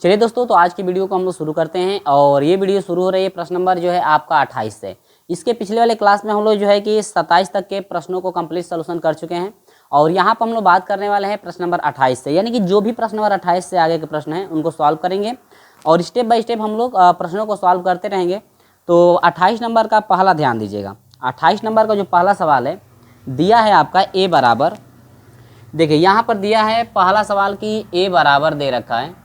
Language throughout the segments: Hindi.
चलिए दोस्तों, तो आज की वीडियो को हम लोग शुरू करते हैं और ये वीडियो शुरू हो रही है प्रश्न नंबर जो है आपका 28 से। इसके पिछले वाले क्लास में हम लोग जो है कि 27 तक के प्रश्नों को कंप्लीट सोल्यूशन कर चुके हैं और यहाँ पर हम लोग बात करने वाले हैं प्रश्न नंबर 28 से, यानी कि जो भी प्रश्न नंबर 28 से आगे के प्रश्न हैं उनको सॉल्व करेंगे और स्टेप बाय स्टेप हम लोग प्रश्नों को सॉल्व करते रहेंगे। तो 28 नंबर का पहला ध्यान दीजिएगा। 28 नंबर का जो पहला सवाल है दिया है आपका ए बराबर, देखिए यहाँ पर दिया है पहला सवाल की ए बराबर दे रखा है,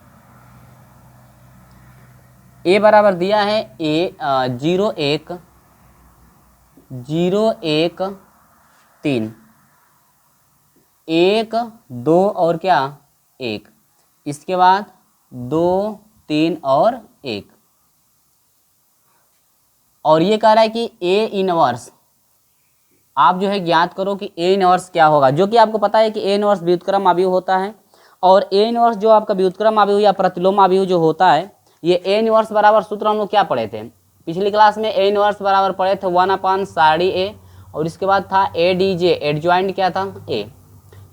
ए बराबर दिया है ए 0 1 1 2 और क्या 1, इसके बाद 2 3 और 1, और ये कह रहा है कि ए इनवर्स आप जो है ज्ञात करो कि ए इनवर्स क्या होगा, जो कि आपको पता है कि ए इनवर्स व्युत्क्रम अवयव होता है और ए इनवर्स जो आपका व्युत्क्रम अवयव या प्रतिलोम अवयव जो होता है ये ए इनवर्स बराबर सूत्र हम लोग क्या पढ़े थे पिछली क्लास में, ए इनवर्स बराबर पढ़े थे 1/साड़ी ए और इसके बाद था ए डी जे एडजॉइंट क्या था ए।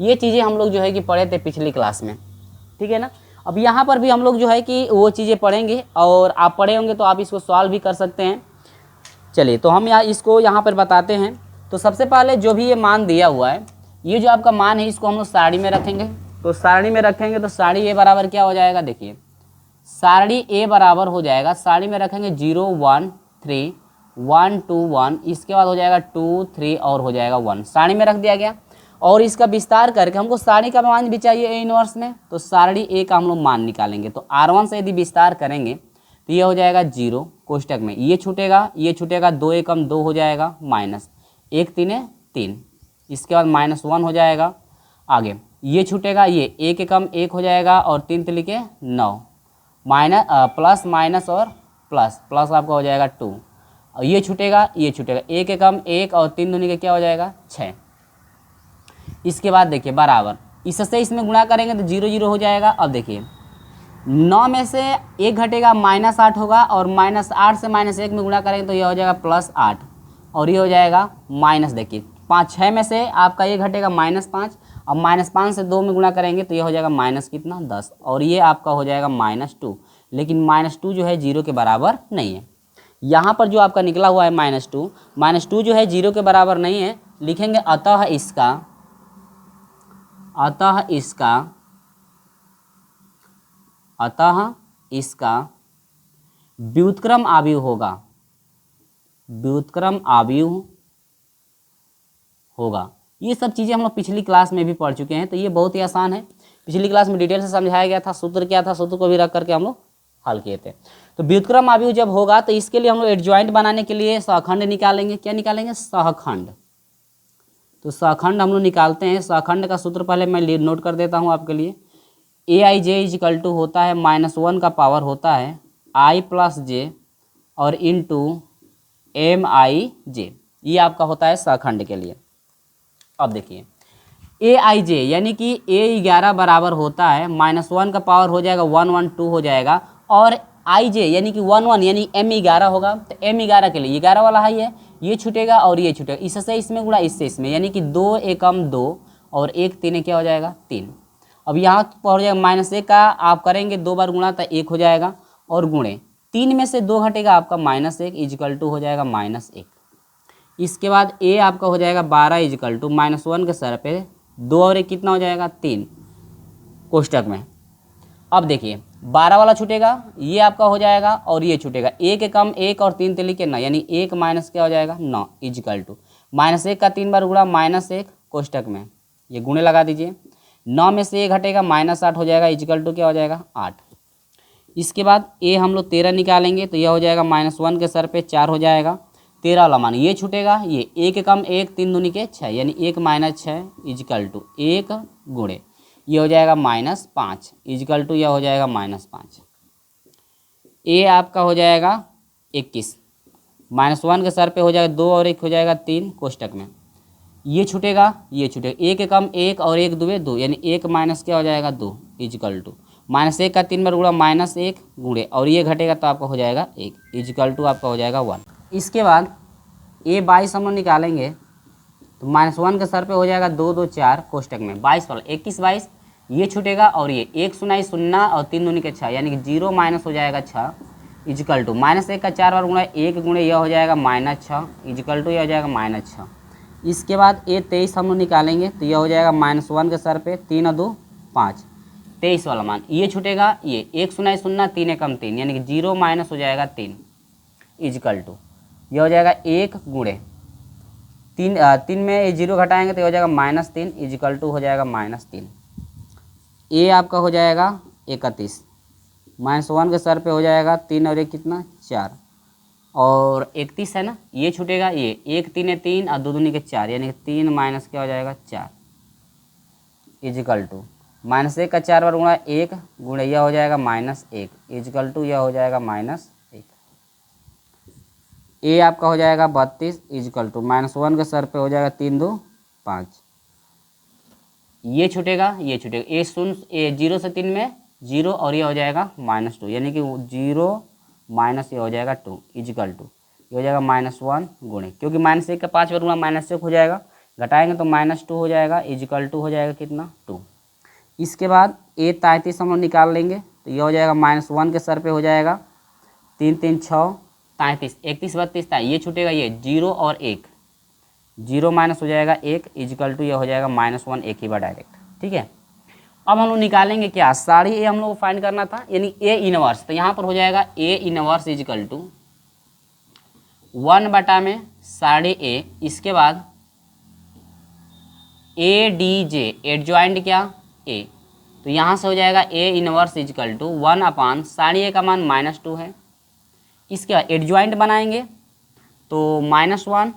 ये चीज़ें हम लोग जो है कि पढ़े थे पिछली क्लास में, ठीक है ना। अब यहाँ पर भी हम लोग जो है कि वो चीज़ें पढ़ेंगे और आप पढ़े होंगे तो आप इसको सॉल्व भी कर सकते हैं। चलिए तो हम इसको यहाँ पर बताते हैं। तो सबसे पहले जो भी ये मान दिया हुआ है, ये जो आपका मान है इसको हम लोग सारणी में रखेंगे। तो सारणी में रखेंगे तो सारणी ए बराबर क्या हो जाएगा, देखिए सारणी ए बराबर हो जाएगा, सारणी में रखेंगे 0 1 3 1 2 1, इसके बाद हो जाएगा 2 3 और हो जाएगा 1, सारणी में रख दिया गया। और इसका विस्तार करके हमको सारणी का मान भी चाहिए ए इनवर्स में, तो सारणी ए का हम लोग मान निकालेंगे। तो R1 से यदि विस्तार करेंगे तो ये हो जाएगा 0 कोष्टक में, ये छूटेगा 2 एकम 2 हो जाएगा माइनस 1 3 3, इसके बाद -1 हो जाएगा। आगे ये छूटेगा, ये 1 एकम 1 हो जाएगा और 3 3 9, माइनस प्लस माइनस और प्लस प्लस आपका हो जाएगा 2, और ये छूटेगा 1 एकम 1 और 3 दूनी के क्या हो जाएगा 6। इसके बाद देखिए बराबर इससे इसमें गुणा करेंगे तो 0 0 हो जाएगा। अब देखिए 9 में से 1 घटेगा -8 होगा और -8 से -1 में गुणा करेंगे तो ये हो जाएगा +8 और ये हो जाएगा माइनस, देखिए 5 6 में से आपका ये घटेगा -5, अब -5 से 2 में गुणा करेंगे तो ये हो जाएगा माइनस कितना 10 और ये आपका हो जाएगा -2, लेकिन -2 जो है 0 के बराबर नहीं है। यहाँ पर जो आपका निकला हुआ है -2 जो है 0 के बराबर नहीं है, लिखेंगे अतः इसका व्युत्क्रम अवयव होगा। ये सब चीज़ें हम लोग पिछली क्लास में भी पढ़ चुके हैं, तो ये बहुत ही आसान है। पिछली क्लास में डिटेल से समझाया गया था, सूत्र क्या था, सूत्र को भी रख करके हम लोग हल किए थे। तो व्युत्क्रम अवयव जब होगा तो इसके लिए हम लोग एडजॉइंट बनाने के लिए सहखंड निकालेंगे। क्या निकालेंगे, सहखंड। तो सहखंड हम लोग निकालते हैं। सहखंड का सूत्र पहले मैं नोट कर देता हूँ आपके लिए। Aij होता है -1 का पावर होता है i + j और इंटू Mij, ये आपका होता है सहखंड के लिए। अब देखिए Aij यानी कि A11 बराबर होता है -1 का पावर हो जाएगा 1 1 2 हो जाएगा और Ij यानी कि 1 1 यानी M11 होगा। तो M11 के लिए 11 वाला हाई है, ये छूटेगा और ये छूटेगा, इससे इसमें गुणा इससे इसमें, यानी कि 2 एकम 2 और 1 3 क्या हो जाएगा 3। अब यहाँ पर हो जाएगा -1 का आप करेंगे 2 बार गुणा तो 1 हो जाएगा और गुणे 3 में से 2 घटेगा आपका -1 इजकल टू हो जाएगा -1। इसके बाद A आपका हो जाएगा 12 इजकल टू -1 के सर पे 2 और 1 कितना हो जाएगा 3 कोष्टक में। अब देखिए 12 वाला छूटेगा, ये आपका हो जाएगा और ये छूटेगा, 1 एकम 1 और 3 3 के 9, यानी 1 माइनस क्या हो जाएगा 9 इजकल टू -1 का 3 बार गुणा -1 कोष्टक में, ये गुणे लगा दीजिए। 9 में से 1 घटेगा -8 हो जाएगा इजकल टू क्या हो जाएगा 8। इसके बाद A हम लोग 13 निकालेंगे तो यह हो जाएगा -1 के सर पे 4 हो जाएगा, 13 वाला मान ये छूटेगा, ये 1 एकम 1 3 दूनी के 6, यानी 1 - 6 इजकल टू 1 गुणे ये हो जाएगा -5 इजकल टू यह हो जाएगा -5। A आपका हो जाएगा 21, -1 के सर पे हो जाएगा 2 और 1 हो जाएगा 3 कोष्टक में, ये छूटेगा 1 एकम 1 और 1 2 2, यानी 1 माइनस क्या हो जाएगा 2 इजकल टू -1 का 3 बार गुणा -1 गुणे और ये घटेगा तो आपका हो जाएगा 1 इजकल टू आपका हो जाएगा 1। इसके बाद A22 हम लोग निकालेंगे तो -1 के सर पे हो जाएगा 2 2 4 कोष्टक में 22 वाला 21 22 ये छूटेगा और ये 1 सुनाई 0 और 3 दूनी के 6 यानी कि 0 माइनस हो जाएगा 6 इजिकल टू -1 का 4 बार गुणा 1 गुणे यह हो जाएगा -6 इजिकल टू यह हो जाएगा -6। इसके बाद ये 23 हम लोग निकालेंगे तो यह हो जाएगा -1 के सर पे 3 और 2 5 23 वाला मान। ये छूटेगा ये 1 सुनाई 0 3 एकम 3 यानी कि 0 माइनस हो जाएगा 3 इजिकल टू यह हो जाएगा 1 गुणे 3 में ये 0 घटाएंगे तो यह हो जाएगा -3 इजिकल टू हो जाएगा -3। ये आपका हो जाएगा 31 -1 के सर पे हो जाएगा 3 और 1 कितना 4 और 31 है ना। ये छूटेगा ये 1 3 है 3 और 2 दूनी के 4 यानी कि 3 माइनस क्या हो जाएगा 4 इजिकल टू -1 का 4 बार गुणा 1 गुणे यह हो जाएगा -1 इजिकल टू यह हो जाएगा -1। ये आपका हो जाएगा 32 इजिकल टू -1 के सर पे हो जाएगा 3 2 5। ये छूटेगा ये 0 से 3 में 0 और ये हो जाएगा -2 यानी कि 0 माइनस ये हो जाएगा 2 इजिकल टू ये हो जाएगा -1 गुणे क्योंकि -1 का 5 बार गुणा -1 हो जाएगा घटाएंगे तो -2 हो जाएगा इजिकल टू हो जाएगा कितना 2। इसके बाद ये 33 हम लोग निकाल लेंगे तो ये हो जाएगा -1 के सर पे हो जाएगा 3 3 6 33 31 32 था। ये छूटेगा ये 0 और 1 0 माइनस हो जाएगा 1 इजिकल टू ये हो जाएगा -1 एक ही बार डायरेक्ट। ठीक है, अब हम लोग निकालेंगे क्या साड़ी ए हम लोग को फाइंड करना था यानी ए इनवर्स। तो यहाँ पर हो जाएगा ए इनवर्स इजिकल टू 1 बटा में साड़ी ए, इसके बाद ए डी जे एडजॉइंट क्या ए, तो यहाँ से हो जाएगा ए इनवर्स इजिकल टू 1 अपान साड़ी ए का मान -2 है। इसके बाद एडजॉइंट बनाएंगे तो -1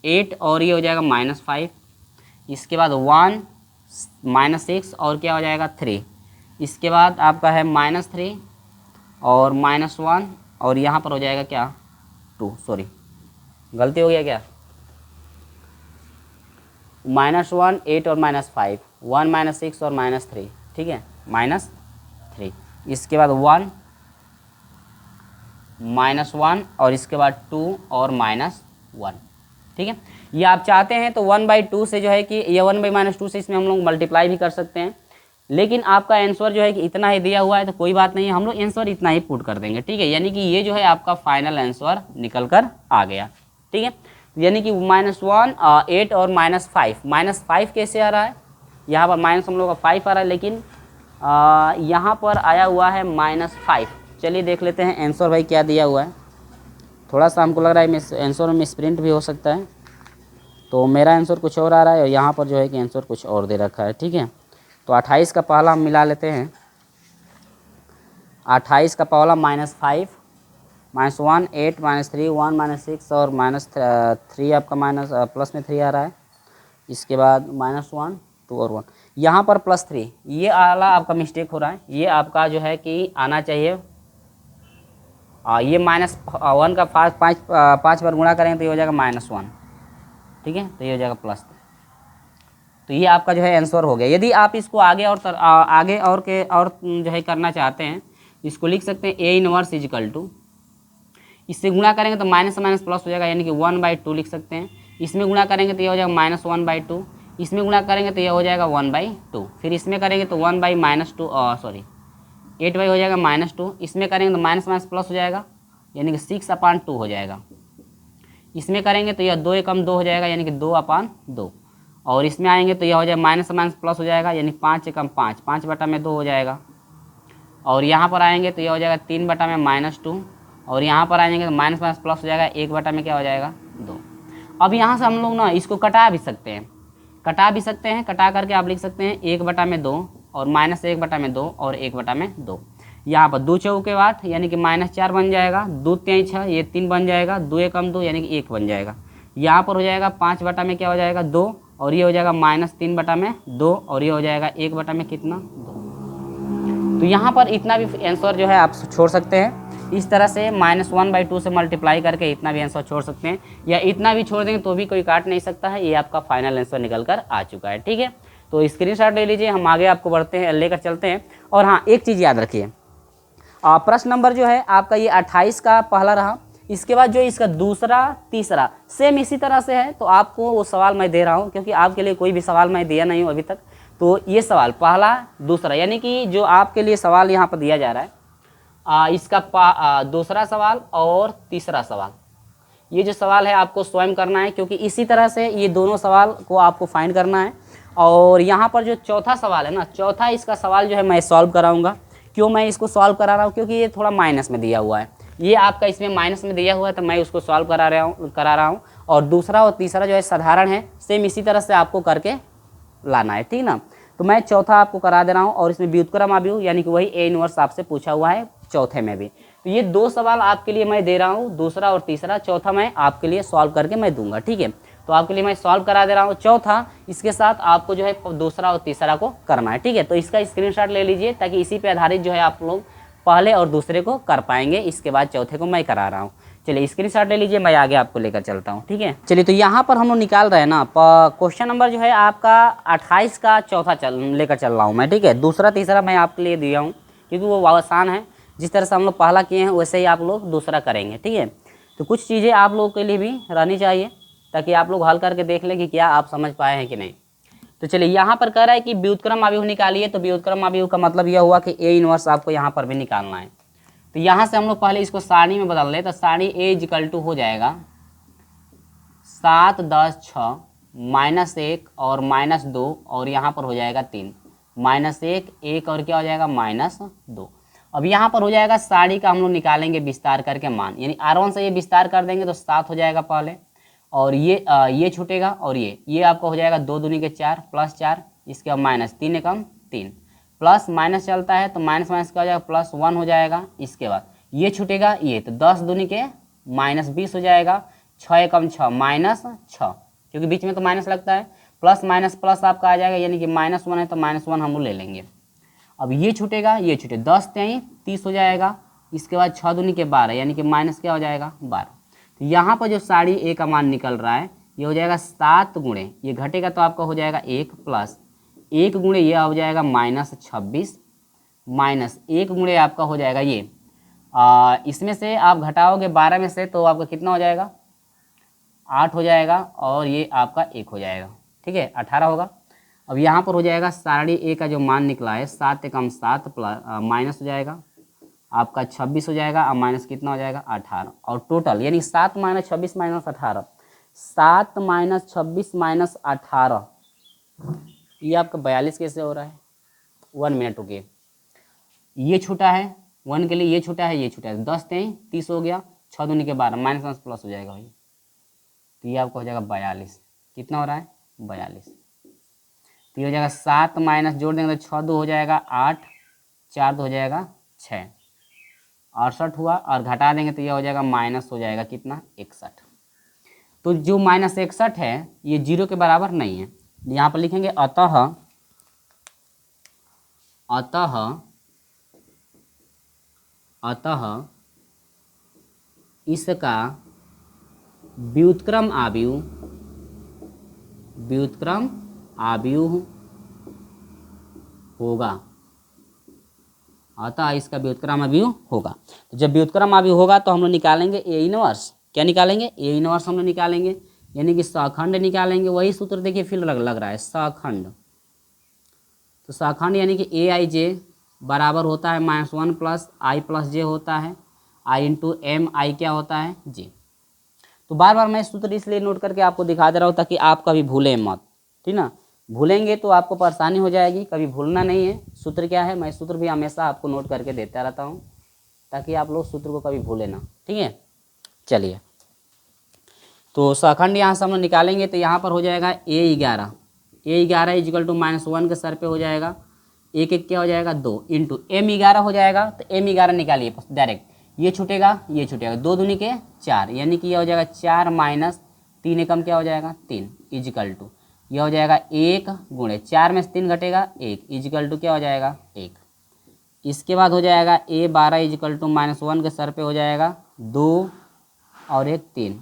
8 और ये हो जाएगा -5, इसके बाद 1 -6 और क्या हो जाएगा 3, इसके बाद आपका है -3 और -1 और यहाँ पर हो जाएगा क्या 2, सॉरी गलती हो गया क्या -1 8 और -5 1 -6 और -3, ठीक है -3, इसके बाद 1 -1 और इसके बाद 2 और -1। ठीक है, ये आप चाहते हैं तो 1/2 से जो है कि ये 1/-2 से इसमें हम लोग मल्टीप्लाई भी कर सकते हैं, लेकिन आपका आंसर जो है कि इतना ही दिया हुआ है तो कोई बात नहीं है, हम लोग आंसर इतना ही पुट कर देंगे। ठीक है, यानी कि ये जो है आपका फाइनल आंसर निकल कर आ गया। ठीक है, यानी कि -1 8 और -5 कैसे आ रहा है, यहाँ पर माइनस हम लोग का 5 आ रहा है लेकिन यहाँ पर आया हुआ है -5। चलिए देख लेते हैं आंसर भाई क्या दिया हुआ है। थोड़ा सा हमको लग रहा है आंसर में स्प्रिंट भी हो सकता है, तो मेरा आंसर कुछ और आ रहा है और यहाँ पर जो है कि आंसर कुछ और दे रखा है। ठीक है, तो 28 का पहला हम मिला लेते हैं। 28 का पहला -5 -1 8 -3 1 -6 और -3 आपका प्लस में 3 आ रहा है, इसके बाद -1 2 और 1, यहाँ पर +3 ये आला आपका मिस्टेक हो रहा है, ये आपका जो है कि आना चाहिए ये -1 का 5 बार गुणा करेंगे तो ये हो जाएगा -1। ठीक है, तो ये हो जाएगा +3, तो ये आपका जो है आंसर हो गया। यदि आप इसको आगे और जो है करना चाहते हैं, इसको लिख सकते हैं ए इनवर्स इजिकल टू, इससे गुणा करेंगे तो माइनस माइनस प्लस हो जाएगा यानी कि 1/2 लिख सकते हैं। इसमें गुणा करेंगे तो ये हो जाएगा -1/2, इसमें गुणा करेंगे तो ये हो जाएगा 1/2, फिर इसमें करेंगे तो 8 हो जाएगा -2, इसमें करेंगे तो माइनस माइनस प्लस हो जाएगा यानी कि 6/2 हो जाएगा। इसमें करेंगे तो यह 2 एकम 2 हो जाएगा यानी कि 2/2, और इसमें आएंगे तो यह हो जाएगा माइनस माइनस प्लस हो जाएगा यानी 5 एकम 5 5/2 हो जाएगा, और यहाँ पर आएंगे तो यह हो जाएगा 3/-2, और यहाँ पर आएंगे तो माइनस माइनस प्लस हो जाएगा 1 में क्या हो जाएगा 2। अब यहाँ से हम लोग ना इसको कटा भी सकते हैं, कटा करके आप लिख सकते हैं 1/2 और -1/2 और 1/2। यहाँ पर 2 चौके बाद यानी कि -4 बन जाएगा, 2 3 6 ये 3 बन जाएगा, 2 एकम 2 यानी कि 1 बन जाएगा। यहाँ पर हो जाएगा 5 में क्या हो जाएगा 2, और ये हो जाएगा -3/2 और ये हो जाएगा 1 में कितना 2। तो यहाँ पर इतना भी आंसर जो है आप छोड़ सकते हैं, इस तरह से -1/2 से मल्टीप्लाई करके इतना भी आंसर छोड़ सकते हैं, या इतना भी छोड़ देंगे तो भी कोई काट नहीं सकता है। ये आपका फाइनल आंसर निकल कर आ चुका है। ठीक है, तो स्क्रीनशॉट ले लीजिए, हम आगे आपको लेकर चलते हैं। और हाँ, एक चीज़ याद रखिए, प्रश्न नंबर जो है आपका ये 28 का पहला रहा, इसके बाद जो इसका दूसरा तीसरा सेम इसी तरह से है, तो आपको वो सवाल मैं दे रहा हूँ क्योंकि आपके लिए कोई भी सवाल मैं दिया नहीं हूँ अभी तक, तो ये सवाल पहला दूसरा, यानी कि जो आपके लिए सवाल यहाँ पर दिया जा रहा है इसका दूसरा सवाल और तीसरा सवाल, ये जो सवाल है आपको स्वयं करना है, क्योंकि इसी तरह से ये दोनों सवाल को आपको फाइंड करना है। और यहाँ पर जो चौथा सवाल है ना, चौथा इसका सवाल जो है मैं सॉल्व कराऊंगा। क्यों मैं इसको सॉल्व करा रहा हूँ? क्योंकि ये थोड़ा माइनस में दिया हुआ है, ये आपका इसमें माइनस में दिया हुआ है, तो मैं उसको सॉल्व करा रहा हूँ। और दूसरा और तीसरा जो है साधारण है, सेम इसी तरह से आपको करके लाना है, ठीक ना। तो मैं चौथा आपको करा दे रहा हूँ, और इसमें व्युत्क्रम आव्यूह यानी कि वही ए इनवर्स आपसे पूछा हुआ है चौथे में भी। तो ये दो सवाल आपके लिए मैं दे रहा हूँ, दूसरा और तीसरा, चौथा मैं आपके लिए सॉल्व करके मैं दूंगा, ठीक है। तो आपके लिए मैं सॉल्व करा दे रहा हूँ चौथा, इसके साथ आपको जो है दूसरा और तीसरा को करना है, ठीक है। तो इसका स्क्रीनशॉट ले लीजिए, ताकि इसी पे आधारित जो है आप लोग पहले और दूसरे को कर पाएंगे, इसके बाद चौथे को मैं करा रहा हूँ। चलिए स्क्रीनशॉट ले लीजिए, मैं आगे आपको लेकर चलता हूँ, ठीक है। चलिए तो यहाँ पर हम लोग निकाल रहे हैं ना, क्वेश्चन नंबर जो है आपका 28 का चौथा लेकर चल रहा हूँ मैं, ठीक है। दूसरा तीसरा मैं आपके लिए दिया हूँ, क्योंकि वो आसान है, जिस तरह से हम लोग पहला किए हैं वैसे ही आप लोग दूसरा करेंगे, ठीक है। तो कुछ चीज़ें आप लोगों के लिए भी रहनी चाहिए, ताकि आप लोग हल करके देख लें कि क्या आप समझ पाए हैं कि नहीं। तो चलिए यहाँ पर कह रहा है कि व्युत्क्रम आव्यूह निकालिए, तो व्युत्क्रम आव्यूह का मतलब यह हुआ कि ए इनवर्स आपको यहाँ पर भी निकालना है। तो यहाँ से हम लोग पहले इसको सारणी में बदल लें, तो सारणी ए इक्वल टू हो जाएगा 7 10 6 -1 और -2, और यहाँ पर हो जाएगा 3 -1 1 और क्या हो जाएगा -2। अब यहाँ पर हो जाएगा सारणी का हम लोग निकालेंगे विस्तार करके मान, यानी R1 से ये विस्तार कर देंगे तो 7 हो जाएगा पहले, और ये छूटेगा, और ये आपका हो जाएगा 2 दूनी के 4 +4, इसके बाद -3 एकम 3, प्लस माइनस चलता है तो माइनस माइनस क्या हो जाएगा +1 हो जाएगा। इसके बाद ये छूटेगा, ये तो 10 दूनी के -20 हो जाएगा, 6 एकम 6 -6, क्योंकि बीच में तो माइनस लगता है, प्लस माइनस प्लस आपका आ जाएगा, यानी कि -1 है तो -1 हम लोग ले लेंगे। अब ये छूटेगा, ये छूटे 10 3 30 हो जाएगा। इसके बाद 6 दूनी के 12, यानी कि माइनस क्या हो जाएगा 12। तो यहाँ पर जो सारणी ए का मान निकल रहा है ये हो जाएगा 7 गुणे, ये घटेगा तो आपका हो जाएगा 1 प्लस 1 गुणे ये हो जाएगा -26, माइनस 1 गुणे आपका हो जाएगा ये इसमें से आप घटाओगे 12 में से तो आपका कितना हो जाएगा 8 हो जाएगा, और ये आपका 1 हो जाएगा, ठीक है 18 होगा। अब यहाँ पर हो जाएगा सारणी ए का जो मान निकला है 7 एकम 7 प्लस माइनस हो जाएगा आपका 26 हो जाएगा, और माइनस कितना हो जाएगा 18, और टोटल यानी 7 - 26 - 18, 7 - 26 - 18, ये आपका 42 कैसे हो रहा है। 1 मिनट रुकिए, ये छूटा है 1 के लिए, ये छूटा है, ये छूटा है, 10 3 30 हो गया, 6 दूनी के 12, माइनस माइनस प्लस हो जाएगा भाई, तो ये आपको हो जाएगा 42। कितना हो रहा है 42। तो ये हो जाएगा 7 माइनस जोड़ देंगे तो 6 2 हो जाएगा 8, 4 2 हो जाएगा 6, 68 हुआ, और घटा देंगे तो ये हो जाएगा माइनस हो जाएगा कितना 61। तो जो -61 है ये 0 के बराबर नहीं है, यहाँ पर लिखेंगे अतः इसका व्युत्क्रम आव्यूह होगा, अतः इसका व्युत्क्रम आव्यूह होगा। तो जब व्युत्क्रम आव्यूह होगा तो हम लोग निकालेंगे ए इनवर्स, क्या निकालेंगे ए इनवर्स हम लोग निकालेंगे, यानी कि सखंड निकालेंगे। वही सूत्र देखिए फिर लग रहा है सखंड, तो सखंड यानी कि AIJ बराबर होता है -1 + I + J होता है, I × M, I क्या होता है J। तो बार बार मैं सूत्र इसलिए नोट करके आपको दिखा दे रहा हूँ ताकि आप कभी भूलें मत, ठीक ना। भूलेंगे तो आपको परेशानी हो जाएगी, कभी भूलना नहीं है। सूत्र क्या है, मैं सूत्र भी हमेशा आपको नोट करके देता रहता हूँ ताकि आप लोग सूत्र को कभी भूलें ना, ठीक है। चलिए तो सखंड यहाँ से हम लोग निकालेंगे, तो यहाँ पर हो जाएगा A11 इक्वल टू -1 के सर पे हो जाएगा, 1 1 क्या हो जाएगा 2 इंटू M11 हो जाएगा। तो M11 निकालिए डायरेक्ट, ये छूटेगा ये छूटेगा, 2 दूनी के 4, यानी कि यह हो जाएगा 4 माइनस 3 एकम क्या हो जाएगा 3 इक्वल टू यह हो जाएगा 1 गुणे 4 में से 3 घटेगा 1 इक्वल टू क्या हो जाएगा 1। इसके बाद हो जाएगा A12 इक्वल टू -1 के सर पे हो जाएगा 2 और 1 3,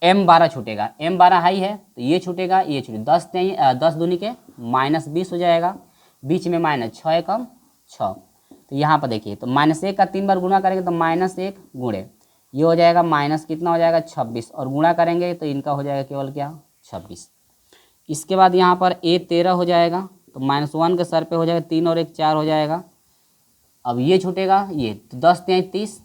M12 छूटेगा, M12 हाई है तो ये छूटेगा ये छूटेगा, 10 दूनी के -20 हो जाएगा, बीच में माइनस 6 एकम 6। तो यहाँ पर देखिए तो -1 का 3 बार गुणा करेंगे तो -1 गुणे ये हो जाएगा माइनस कितना हो जाएगा 26, और गुणा करेंगे तो इनका हो जाएगा केवल क्या 26। इसके बाद यहाँ पर A13 हो जाएगा, तो -1 के सर पे हो जाएगा 3 और 1 4 हो जाएगा। अब ये छूटेगा ये, तो 10 तिहाई 30,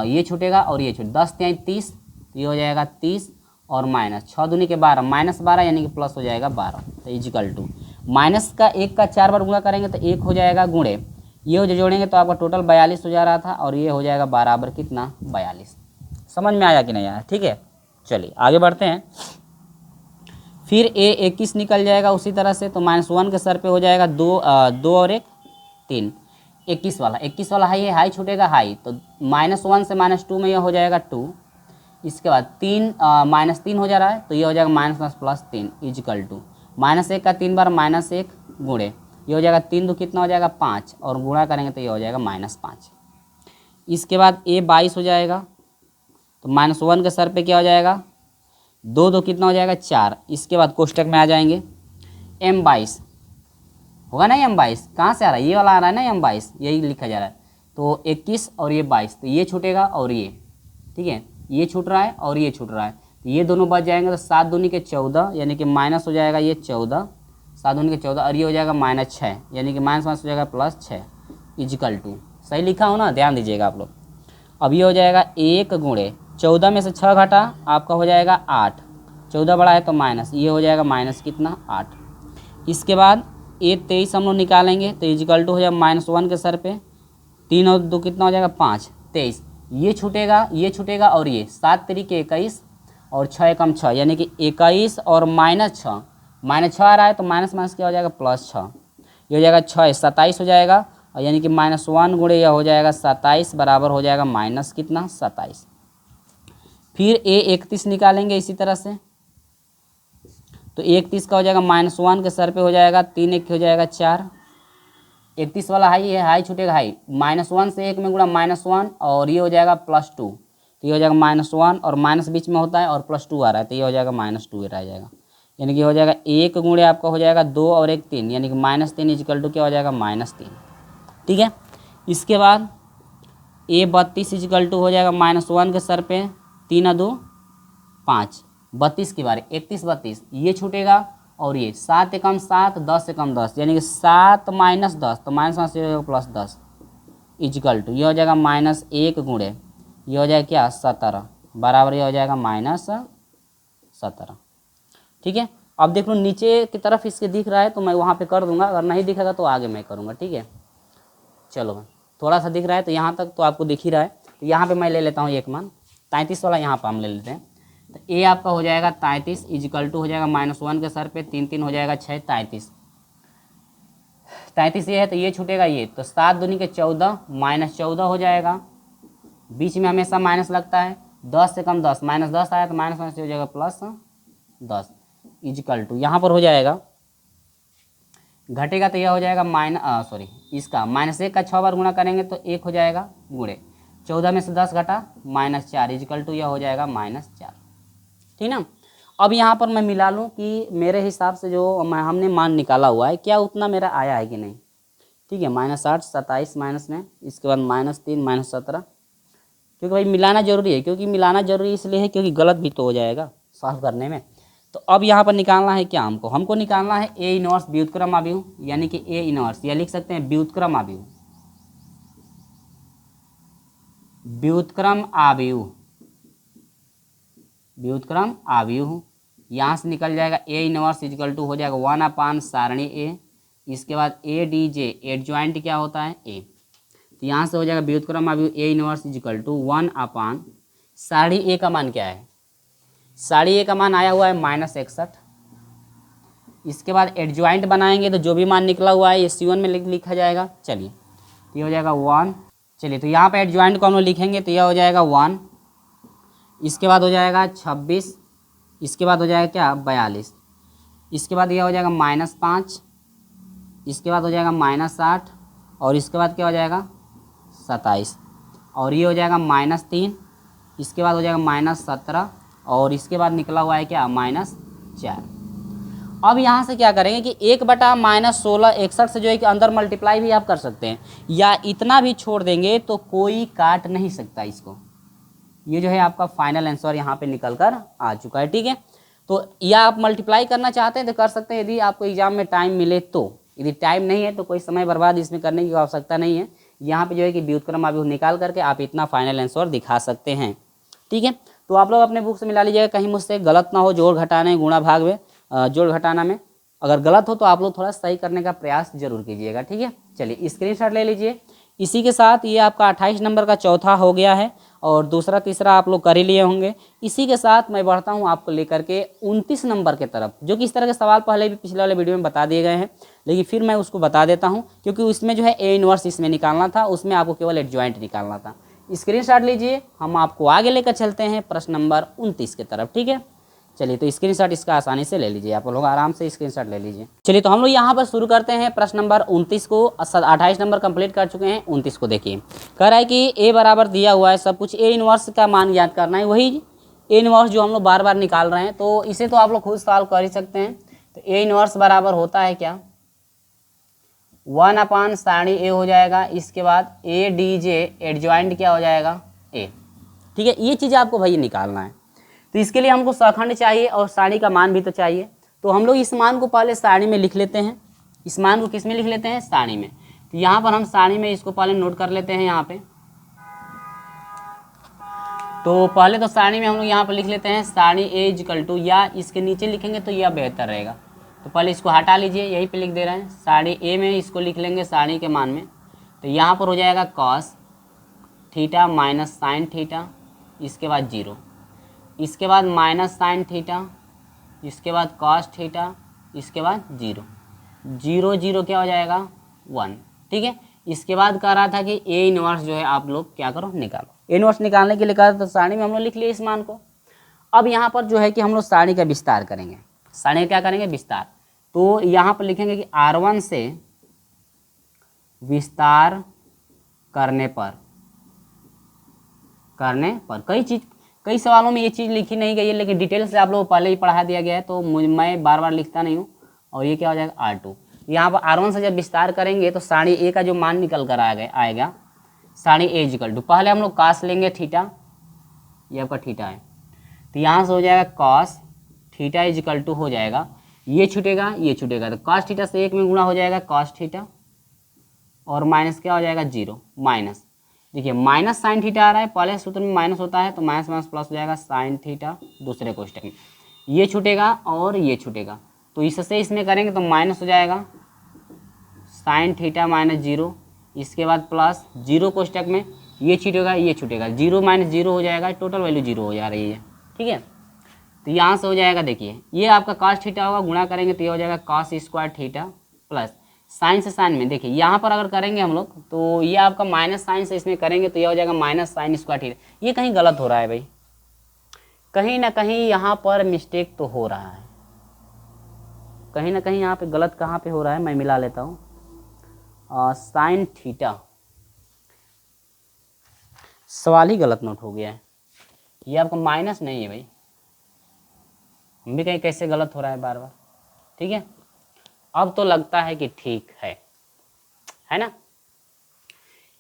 ये छूटेगा और ये छूट 10 तिहाई 30, तो ये हो जाएगा 30 और माइनस 6 दूनी के 12, -12 यानी कि प्लस हो जाएगा 12। तो इजिकल टू माइनस का 1 का 4 बार गुणा करेंगे तो 1 हो जाएगा, गुणे ये हो जोड़ेंगे तो आपका टोटल 42 हो जा रहा था, और ये हो जाएगा बराबर कितना 42। समझ में आया कि नहीं आया? ठीक है, चलिए आगे बढ़ते हैं। फिर a 21 निकल जाएगा उसी तरह से, तो -1 के सर पे हो जाएगा 2 और 1 3, 21 वाला हाई है, हाई छूटेगा हाई, तो -1 से -2 में यह हो जाएगा 2। इसके बाद 3 -3 हो जा रहा है, तो ये हो जाएगा -+3 इजिकल टू -1 का 3 बार -1 गुणे, ये हो जाएगा 3 2 कितना हो जाएगा 5, और गुणा करेंगे तो ये हो जाएगा -5। इसके बाद a 22 हो जाएगा, तो -1 के सर पे क्या हो जाएगा 2 2 कितना हो जाएगा 4। इसके बाद कोष्टक में आ जाएंगे, m 22 होगा ना, m 22 कहाँ से आ रहा है, ये वाला आ रहा है ना m 22, यही लिखा जा रहा है। तो 21 और ये 22, तो ये छूटेगा और ये, ठीक है, ये छूट रहा है और ये छूट रहा है, तो ये दोनों बच जाएंगे, तो 7 दूनी के 14 यानी कि माइनस हो जाएगा ये 14, 7 दूनी के 14, और ये हो जाएगा -6 यानी कि -5 हो जाएगा +6 इजिकल टू, सही लिखा हो ना, ध्यान दीजिएगा आप लोग। अब ये हो जाएगा 1 गुणे 14 में से 6 घटा आपका हो जाएगा 8, 14 बड़ा है तो माइनस, ये हो जाएगा माइनस कितना 8। इसके बाद a 23 हम लोग निकालेंगे, तो इजिकल टू हो जाएगा -1 के सर पे 3 और 2 कितना हो जाएगा 5, 23, ये छूटेगा और ये 7 तरीके 21 और 6 एकम 6 यानी कि 21 और -6 आ रहा है, तो माइनस क्या हो जाएगा +6, ये हो जाएगा 6 27 हो जाएगा, और यानी कि -1 गुणे यह हो जाएगा 27 बराबर हो जाएगा माइनस कितना 27। फिर a 31 निकालेंगे इसी तरह से, तो 31 का हो जाएगा -1 के सर पे हो जाएगा 3 1 हो जाएगा 4, 31 वाला हाई है, हाई छूटेगा हाई, -1 से 1 में गुणा -1 और ये हो जाएगा +2, तो ये हो जाएगा -1 और माइनस बीच में होता है और +2 आ रहा है, तो ये हो जाएगा -2 रह जाएगा, यानी कि हो जाएगा 1 गुणे आपका हो जाएगा 2 और 1 3 यानी कि -3 इजिकल टू क्या हो जाएगा -3। ठीक है, इसके बाद a 32 इजिकल टू हो जाएगा -1 के सर पे 3 2 5, 32 की बारी 31 32, ये छूटेगा और ये 7 एकम 7 10 एकम 10 यानी कि 7 -10, तो -5 से +10 इजिकल टू ये हो जाएगा -1 गुणे ये हो जाएगा क्या 17 बराबर ये हो जाएगा -17। ठीक है, अब देख लो नीचे की तरफ इसके दिख रहा है तो मैं वहाँ पे कर दूंगा, अगर नहीं दिखेगा तो आगे मैं करूँगा। ठीक है, चलो थोड़ा सा दिख रहा है तो यहाँ तक तो आपको दिख ही रहा है, तो यहाँ पे मैं ले लेता हूँ एक मान 33 वाला, यहाँ पर हम ले लेते हैं, तो a आपका हो जाएगा 33 इजिकल टू हो जाएगा -1 के सर पे 3 3 हो जाएगा 6 33 ये है, तो ये छूटेगा ये, तो 7 दूनी के 14 -14 हो जाएगा, बीच में हमेशा माइनस लगता है, 10 से कम 10 -10 आया तो -5 हो जाएगा +10 इजिकल टू यहाँ पर हो जाएगा, घटेगा तो यह हो जाएगा इसका -1 का 6 बार गुणा करेंगे तो 1 हो जाएगा गुणे 14 में से 10 घटा -4 इजिकल टू यह हो जाएगा -4। ठीक ना, अब यहाँ पर मैं मिला लूँ कि मेरे हिसाब से जो हमने मान निकाला हुआ है क्या उतना मेरा आया है कि नहीं। ठीक है, -8 27 माइनस में, इसके बाद -3 -17, क्योंकि भाई मिलाना जरूरी है, क्योंकि मिलाना जरूरी इसलिए है क्योंकि गलत भी तो हो जाएगा सॉल्व करने में। तो अब यहाँ पर निकालना है क्या, हमको निकालना है a इनवर्स व्युत्क्रम आव्यूह, यानी कि a इनवर्स या लिख सकते हैं व्युत्क्रम आव्यूह, व्युत्क्रम आव्यूह यहाँ से निकल जाएगा a इनवर्स इजिकल टू हो जाएगा 1/, सारणी a, इसके बाद a d j एडजॉइंट क्या होता है a, तो यहाँ से हो जाएगा व्युत्क्रम आव्यूह a इनवर्स इजिकल टू 1/, सारणी a का मान क्या है, सारणी a का मान आया हुआ है -61। इसके बाद एडजॉइंट बनाएंगे तो जो भी मान निकला हुआ है ये C1 में लिखा जाएगा। चलिए तो ये हो जाएगा 1, चलिए तो यहाँ पे एडजॉइंट को हम लोग लिखेंगे तो यह हो जाएगा 1, इसके बाद हो जाएगा 26, इसके बाद हो जाएगा क्या 42, इसके बाद यह हो जाएगा -5, इसके बाद हो जाएगा -8 और इसके बाद क्या हो जाएगा 27 और ये हो जाएगा -3, इसके बाद हो जाएगा -17 और इसके बाद निकला हुआ है क्या -4। अब यहाँ से क्या करेंगे कि 1/-16 61 से जो है कि अंदर मल्टीप्लाई भी आप कर सकते हैं, या इतना भी छोड़ देंगे तो कोई काट नहीं सकता इसको। ये जो है आपका फाइनल आंसर यहाँ पे निकल कर आ चुका है। ठीक है, तो या आप मल्टीप्लाई करना चाहते हैं तो कर सकते हैं, यदि आपको एग्जाम में टाइम मिले तो। यदि टाइम नहीं है तो कोई समय बर्बाद इसमें करने की आवश्यकता नहीं है। यहाँ पे जो है कि व्युत्क्रम अवयव निकाल करके आप इतना फाइनल आंसर दिखा सकते हैं। ठीक है, तो आप लोग अपने बुक से मिला लीजिएगा, कहीं मुझसे गलत ना हो जोड़ घटाने गुणा भाग में, जोड़ घटाना में अगर गलत हो तो आप लोग थोड़ा सही करने का प्रयास जरूर कीजिएगा। ठीक है, चलिए स्क्रीनशॉट ले लीजिए। इसी के साथ ये आपका 28 नंबर का चौथा हो गया है और दूसरा तीसरा आप लोग कर ही लिए होंगे। इसी के साथ मैं बढ़ता हूँ आपको लेकर के 29 नंबर के तरफ, जो कि इस तरह के सवाल पहले भी पिछले वाले वीडियो में बता दिए गए हैं, लेकिन फिर मैं उसको बता देता हूँ क्योंकि उसमें जो है ए इनवर्स इसमें निकालना था, उसमें आपको केवल एडजॉइंट निकालना था। स्क्रीनशॉट लीजिए, हम आपको आगे लेकर चलते हैं प्रश्न नंबर 29 के तरफ। ठीक है, चलिए तो स्क्रीनशॉट इसका आसानी से ले लीजिए, आप लोग आराम से स्क्रीनशॉट ले लीजिए। चलिए तो हम लोग यहाँ पर शुरू करते हैं प्रश्न नंबर 29 को। 28 नंबर कंप्लीट कर चुके हैं, 29 को देखिए। कह रहा है कि ए बराबर दिया हुआ है सब कुछ, ए इनवर्स का मान ज्ञात करना है, वही ए इनवर्स जो हम लोग बार बार निकाल रहे हैं। तो इसे तो आप लोग खुद सॉल्व कर ही सकते हैं। तो ए इनवर्स बराबर होता है क्या, 1/sin ए हो जाएगा, इसके बाद ए डी जे एडजॉइंट क्या हो जाएगा ए। ठीक है, ये चीज़ आपको भाई निकालना है। तो इसके लिए हमको सखंड चाहिए और सारणी का मान भी तो चाहिए। तो हम लोग इस मान को पहले सारणी में लिख लेते हैं। इस मान को किस में लिख लेते हैं, सारणी में। तो यहाँ पर हम सारणी में इसको पहले नोट कर लेते हैं यहाँ पे। तो पहले तो सारणी में हम लोग यहाँ पर लिख लेते हैं सारणी ए इक्वल टू, या इसके नीचे लिखेंगे तो यह बेहतर रहेगा। तो पहले इसको हटा लीजिए, यहीं पे लिख दे रहे हैं सारणी ए में, इसको लिख लेंगे सारणी के मान में। तो यहाँ पर हो जाएगा cos theta minus sine theta, इसके बाद 0, इसके बाद माइनस साइन थीटा, इसके बाद कॉस थीटा, इसके बाद 0, 0 0 क्या हो जाएगा 1। ठीक है, इसके बाद कह रहा था कि ए इनवर्स जो है आप लोग क्या करो, निकालो। ए इनवर्स निकालने के लिए कहा तो सारणी में हम लोग लिख लिए इस मान को। अब यहाँ पर जो है कि हम लोग सारणी का विस्तार करेंगे। सारणी का क्या करेंगे, विस्तार। तो यहाँ पर लिखेंगे कि R1 से विस्तार करने पर कई सवालों में ये चीज़ लिखी नहीं गई है, लेकिन डिटेल से आप लोगों को पहले ही पढ़ा दिया गया है, तो मैं बार बार लिखता नहीं हूँ। और ये क्या हो जाएगा R2। यहाँ पर R1 से जब विस्तार करेंगे तो सारणी ए का जो मान निकल कर आएगा सारणी ए इक्वल टू, पहले हम लोग कॉस लेंगे थीटा, ये आपका थीटा है। तो यहाँ से हो जाएगा कॉस थीटा इक्वल टू हो जाएगा, ये छूटेगा ये छूटेगा, तो कॉस थीटा से 1 में गुणा हो जाएगा कॉस थीटा, और माइनस क्या हो जाएगा 0, माइनस। देखिए माइनस साइन थीटा आ रहा है, पहले सूत्र में माइनस होता है, तो माइनस माइनस प्लस हो जाएगा साइन थीटा दूसरे कोष्टक में, ये छूटेगा और ये छूटेगा। तो इससे इसमें करेंगे तो माइनस हो जाएगा साइन थीटा माइनस 0, इसके बाद प्लस 0 कोष्टक में, ये छूटेगा ये छूटेगा, 0 माइनस 0 हो जाएगा, टोटल वैल्यू 0 हो जा रही है। ठीक है, तो यहाँ से हो जाएगा, देखिए ये आपका कॉस थीटा होगा, गुणा करेंगे तो ये हो जाएगा cos square theta plus sign से साइन में, देखिए यहाँ पर अगर करेंगे हम लोग तो ये आपका माइनस साइन से इसमें करेंगे तो ये हो जाएगा माइनस साइन स्क्वायर थीटा। ये कहीं गलत हो रहा है भाई, कहीं ना कहीं यहाँ पर मिस्टेक तो हो रहा है, कहीं ना कहीं यहाँ पे गलत कहाँ पे हो रहा है, मैं मिला लेता हूँ। साइन थीटा सवाल ही गलत नोट हो गया है, ये आपका माइनस नहीं है भाई, हम भी कहीं कैसे गलत हो रहा है बार बार। ठीक है, अब तो लगता है कि ठीक है ना।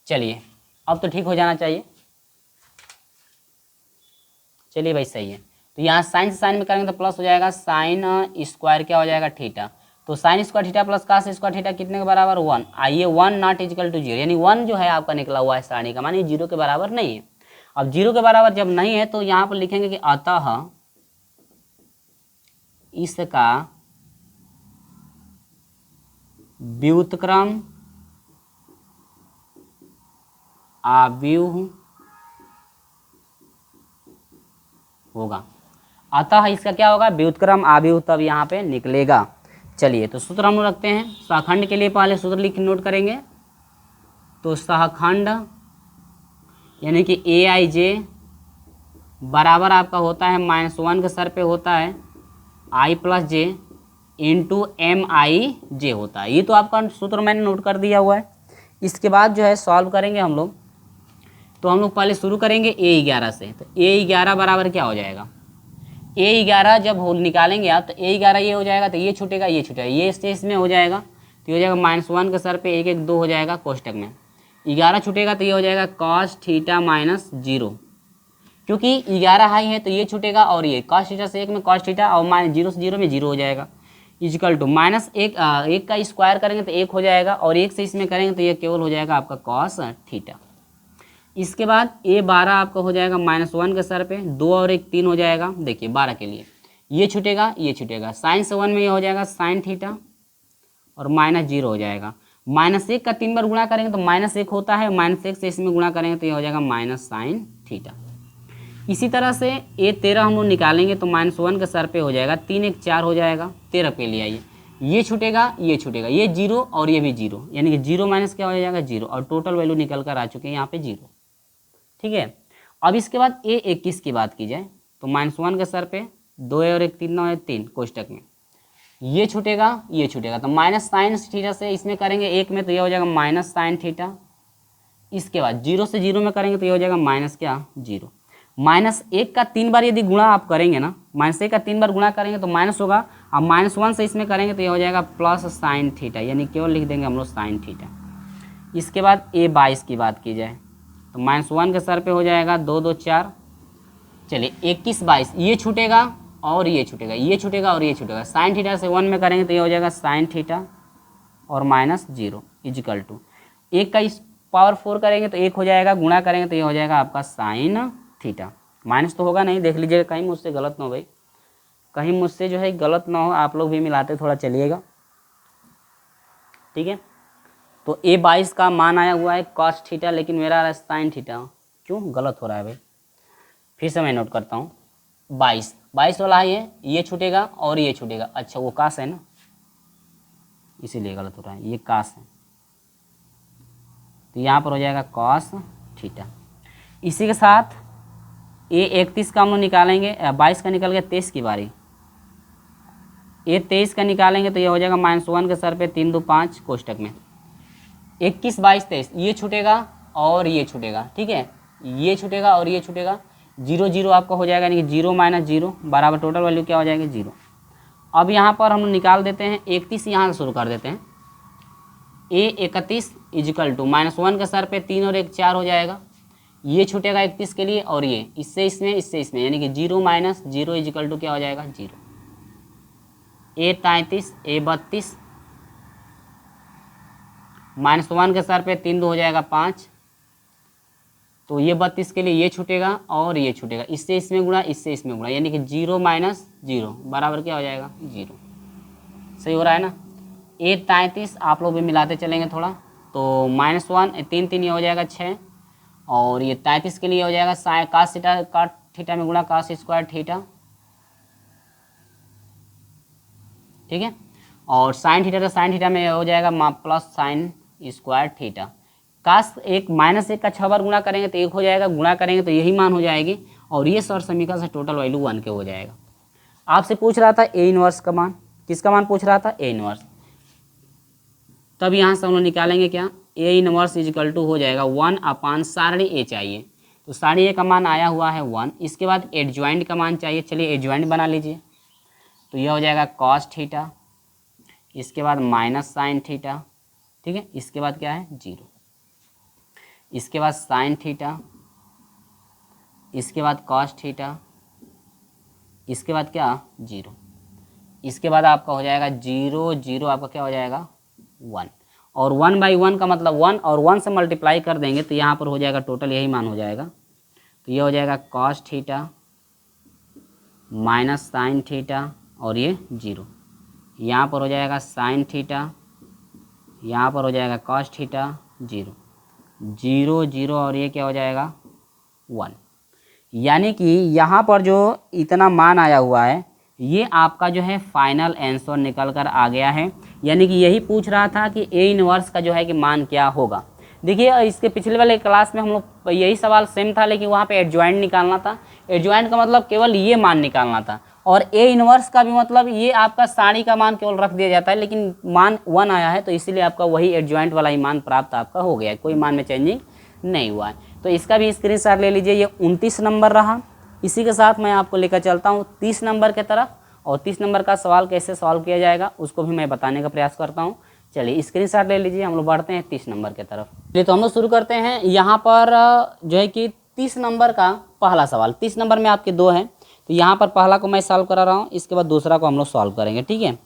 चलिए अब तो ठीक हो जाना चाहिए। चलिए भाई सही है। तो यहाँ साइन से साइन में करेंगे तो प्लस हो जाएगा साइन स्क्वायर क्या हो जाएगा थीटा, तो sine square theta plus cos square theta कितने के बराबर 1। आइए 1 नॉट इक्वल टू 0, यानी 1 जो है आपका निकला हुआ है सारणी का मान, ये 0 के बराबर नहीं है। अब 0 के बराबर जब नहीं है तो यहाँ पर लिखेंगे कि अतः इसका व्युत्क्रम अवयव होगा। अतः इसका क्या होगा, व्युत्क्रम अवयव तब यहाँ पे निकलेगा। चलिए तो सूत्र हम लोग रखते हैं, सहखंड के लिए पहले सूत्र लिख नोट करेंगे। तो सहखंड यानी कि AIJ बराबर आपका होता है -1 के सर पे होता है I plus J into MIJ होता है। ये तो आपका सूत्र मैंने नोट कर दिया हुआ है। इसके बाद जो है सॉल्व करेंगे हम लोग, तो हम लोग पहले शुरू करेंगे A11 से। तो A11 बराबर क्या हो जाएगा, A11 जब निकालेंगे आप तो A11 ये हो जाएगा, तो ये छूटेगा ये छूटेगा, ये स्टेज में हो जाएगा, तो ये हो जाएगा -1 के सर पे 1 1 2 हो जाएगा कोष्टक में, 11 छूटेगा तो ये हो जाएगा cos थीटा माइनस 0, क्योंकि 11 हाई है तो ये छूटेगा और ये cos थीटा से 1 में cos थीटा और माइनस 0 से 0 में 0 हो जाएगा इजिकल टू माइनस एक का स्क्वायर करेंगे तो 1 हो जाएगा और 1 से इसमें करेंगे तो ये केवल हो जाएगा आपका cos थीटा। इसके बाद A12 आपका हो जाएगा -1 के सर पे 2 और 1 3 हो जाएगा। देखिए 12 के लिए ये छूटेगा साइन से 1 में ये हो जाएगा साइन थीटा और -0 हो जाएगा। -1 का 3 बार गुणा करेंगे तो -1 होता है, -1 से इसमें गुणा करेंगे तो ये हो जाएगा माइनस साइन थीटा। इसी तरह से A13 हम लोग निकालेंगे तो -1 के सर पे हो जाएगा 3 1 4 हो जाएगा। 13 पे ले आइए, ये छूटेगा ये 0 और ये भी 0 यानी कि 0 माइनस क्या हो जाएगा 0 और टोटल वैल्यू निकल कर आ चुके हैं यहाँ पे 0। ठीक है, अब इसके बाद A21 की बात की जाए तो -1 के सर पे 2 और 1 3 9 3 कोष्टक में ये छूटेगा तो माइनस साइन थीटा से इसमें करेंगे 1 में तो ये हो जाएगा माइनस साइन थीटा। इसके बाद 0 से 0 में करेंगे तो ये हो जाएगा माइनस क्या 0। -1 का 3 बार यदि गुणा आप करेंगे ना, -1 का 3 बार गुणा करेंगे तो माइनस होगा, अब -1 से इसमें करेंगे तो ये हो जाएगा प्लस साइन थीटा यानी केवल लिख देंगे हम लोग साइन थीटा। इसके बाद A22 की बात की जाए तो -1 के सर पे हो जाएगा 2 2 4। चलिए 21 22 ये छूटेगा और ये छूटेगा साइन थीटा से 1 में करेंगे तो ये हो जाएगा साइन थीटा और -0 इजिकल टू 1 का पावर 4 करेंगे तो 1 हो जाएगा, गुणा करेंगे तो ये हो जाएगा आपका साइन थीटा। माइनस तो होगा नहीं, देख लीजिएगा कहीं मुझसे गलत ना हो भाई, कहीं मुझसे जो है गलत ना हो, आप लोग भी मिलाते थोड़ा चलिएगा। ठीक है, तो A22 का मान आया हुआ है कॉस थीटा लेकिन मेरा आ रहा है साइन थीटा, क्यों गलत हो रहा है भाई? फिर से मैं नोट करता हूँ 22 वाला है ये छूटेगा और ये छूटेगा। अच्छा वो कास है ना, इसीलिए गलत हो रहा है, ये कास है तो यहाँ पर हो जाएगा कॉस थीटा। इसी के साथ A31 का हम लोग निकालेंगे, 22 का निकल गया, 23 की बारी। A23 का निकालेंगे तो ये हो जाएगा -1 के सर पे 3 2 5 कोष्टक में 21 22 23 ये छूटेगा और ये छूटेगा। ठीक है, ये छूटेगा और ये छूटेगा, 0 0 आपका हो जाएगा यानी कि 0 - 0 बराबर टोटल वैल्यू क्या हो जाएगा 0। अब यहाँ पर हम निकाल देते हैं 31, यहाँ से शुरू कर देते हैं। A31 इजिकल टू -1 के सर पे 3 और 1 4 हो जाएगा, ये छूटेगा 31 के लिए और ये इससे इसमें यानी कि 0 - 0 इजिकल टू क्या हो जाएगा 0। A33 A32 -1 के सर पे 3 2 हो जाएगा 5, तो ये 32 के लिए ये छूटेगा और ये छूटेगा, इससे इसमें गुणा यानी कि 0 - 0 बराबर क्या हो जाएगा 0। सही हो रहा है ना? A33 आप लोग भी मिलाते चलेंगे थोड़ा, तो -1 3 3 ये हो जाएगा 6 और ये 33 के लिए हो जाएगा साइन कास थीटा में गुणा कास स्क्वायर थीटा। ठीक है, और साइन थीटा में हो जाएगा प्लस साइन स्क्वायर थीटा। कास -1 का 6 बार गुणा करेंगे तो 1 हो जाएगा, गुणा करेंगे तो यही मान हो जाएगी और ये सर समीकरण से टोटल वैल्यू 1 के हो जाएगा। आपसे पूछ रहा था A इनवर्स का मान, किसका मान पूछ रहा था? A inverse. तब यहाँ से हम लोग निकालेंगे क्या, A इनवर्स इजिकल टू हो जाएगा 1/, सारणी A चाहिए तो सारणी A का मान आया हुआ है 1। इसके बाद एडजॉइंट का मान चाहिए, चलिए एडजॉइंट बना लीजिए, तो यह हो जाएगा कॉस थीटा, इसके बाद माइनस साइन थीटा। ठीक है, इसके बाद क्या है 0, इसके बाद साइन थीटा, इसके बाद कॉस थीटा, इसके बाद क्या 0, इसके बाद आपका हो जाएगा 0 0 आपका क्या हो जाएगा 1 और 1/1 का मतलब 1 और 1 से मल्टीप्लाई कर देंगे तो यहाँ पर हो जाएगा टोटल यही मान हो जाएगा, तो ये हो जाएगा cos theta minus sine theta और ये 0, यहाँ पर हो जाएगा साइन थीटा, यहाँ पर हो जाएगा कॉस थीटा 0 0 0 और ये क्या हो जाएगा 1। यानी कि यहाँ पर जो इतना मान आया हुआ है ये आपका जो है फाइनल आंसर निकल कर आ गया है। यानी कि यही पूछ रहा था कि A इनवर्स का जो है कि मान क्या होगा। देखिए इसके पिछले वाले क्लास में हम लोग यही सवाल सेम था, लेकिन वहाँ पे एडजॉइंट निकालना था। एडजॉइंट का मतलब केवल ये मान निकालना था और A इनवर्स का भी मतलब ये आपका सारणी का मान केवल रख दिया जाता है, लेकिन मान 1 आया है तो इसीलिए आपका वही एडजॉइंट वाला ही मान प्राप्त आपका हो गया है, कोई मान में चेंजिंग नहीं हुआ है। तो इसका भी स्क्रीनशॉट ले लीजिए। ये 29 नंबर रहा। इसी के साथ मैं आपको लेकर चलता हूँ 30 नंबर की तरफ, और 30 नंबर का सवाल कैसे सॉल्व किया जाएगा उसको भी मैं बताने का प्रयास करता हूँ। चलिए स्क्रीनशॉट ले लीजिए, हम लोग बढ़ते हैं 30 नंबर की तरफ। चलिए तो हम लोग शुरू करते हैं। यहाँ पर जो है कि 30 नंबर का पहला सवाल, 30 नंबर में आपके 2 हैं, तो यहाँ पर पहला को मैं सॉल्व करा रहा हूँ, इसके बाद दूसरा को हम लोग सॉल्व करेंगे, ठीक है।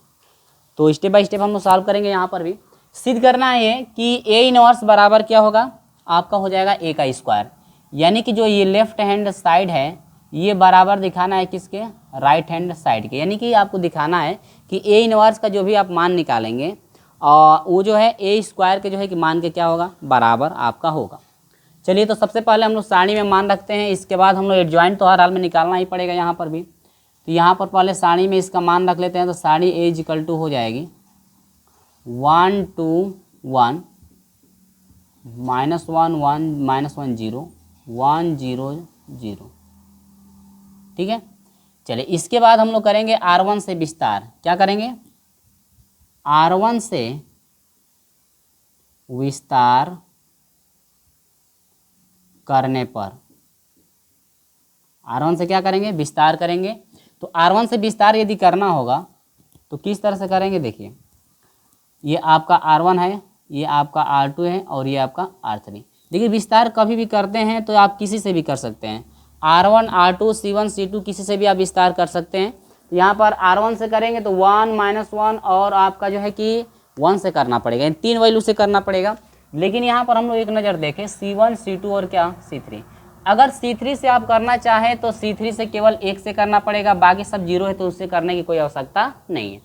तो स्टेप बाय स्टेप हम लोग सॉल्व करेंगे। यहाँ पर भी सिद्ध करना है कि ए इनवर्स बराबर क्या होगा, आपका हो जाएगा ए का स्क्वायर, यानी कि जो ये लेफ्ट हैंड साइड है ये बराबर दिखाना है किसके, राइट हैंड साइड के, यानी कि आपको दिखाना है कि ए इनवर्स का जो भी आप मान निकालेंगे और वो जो है ए स्क्वायर के जो है कि मान के क्या होगा, बराबर आपका होगा। चलिए तो सबसे पहले हम लोग सारणी में मान रखते हैं, इसके बाद हम लोग एडजॉइंट तो हर हाल में निकालना ही पड़ेगा यहाँ पर भी। तो यहाँ पर पहले सारणी में इसका मान रख लेते हैं, तो सारणी ए इक्वल टू हो जाएगी 1 2 1 -1 1 -1 0 1 0 0, ठीक है। चलिए इसके बाद हम लोग करेंगे R1 से विस्तार, क्या करेंगे, R1 से विस्तार करने पर, R1 से क्या करेंगे, विस्तार करेंगे। तो R1 से विस्तार यदि करना होगा तो किस तरह से करेंगे, देखिए ये आपका R1 है, ये आपका R2 है और ये आपका R3। देखिए विस्तार कभी भी करते हैं तो आप किसी से भी कर सकते हैं, R1 R2 C1 C2 किसी से भी आप विस्तार कर सकते हैं। यहाँ पर R1 से करेंगे तो 1 -1 और आपका जो है कि 1 से करना पड़ेगा, इन 3 वैल्यू से करना पड़ेगा। लेकिन यहाँ पर हम लोग एक नज़र देखें C1 C2 और क्या C3, अगर C3 से आप करना चाहें तो C3 से केवल 1 से करना पड़ेगा, बाकी सब 0 है तो उससे करने की कोई आवश्यकता नहीं है।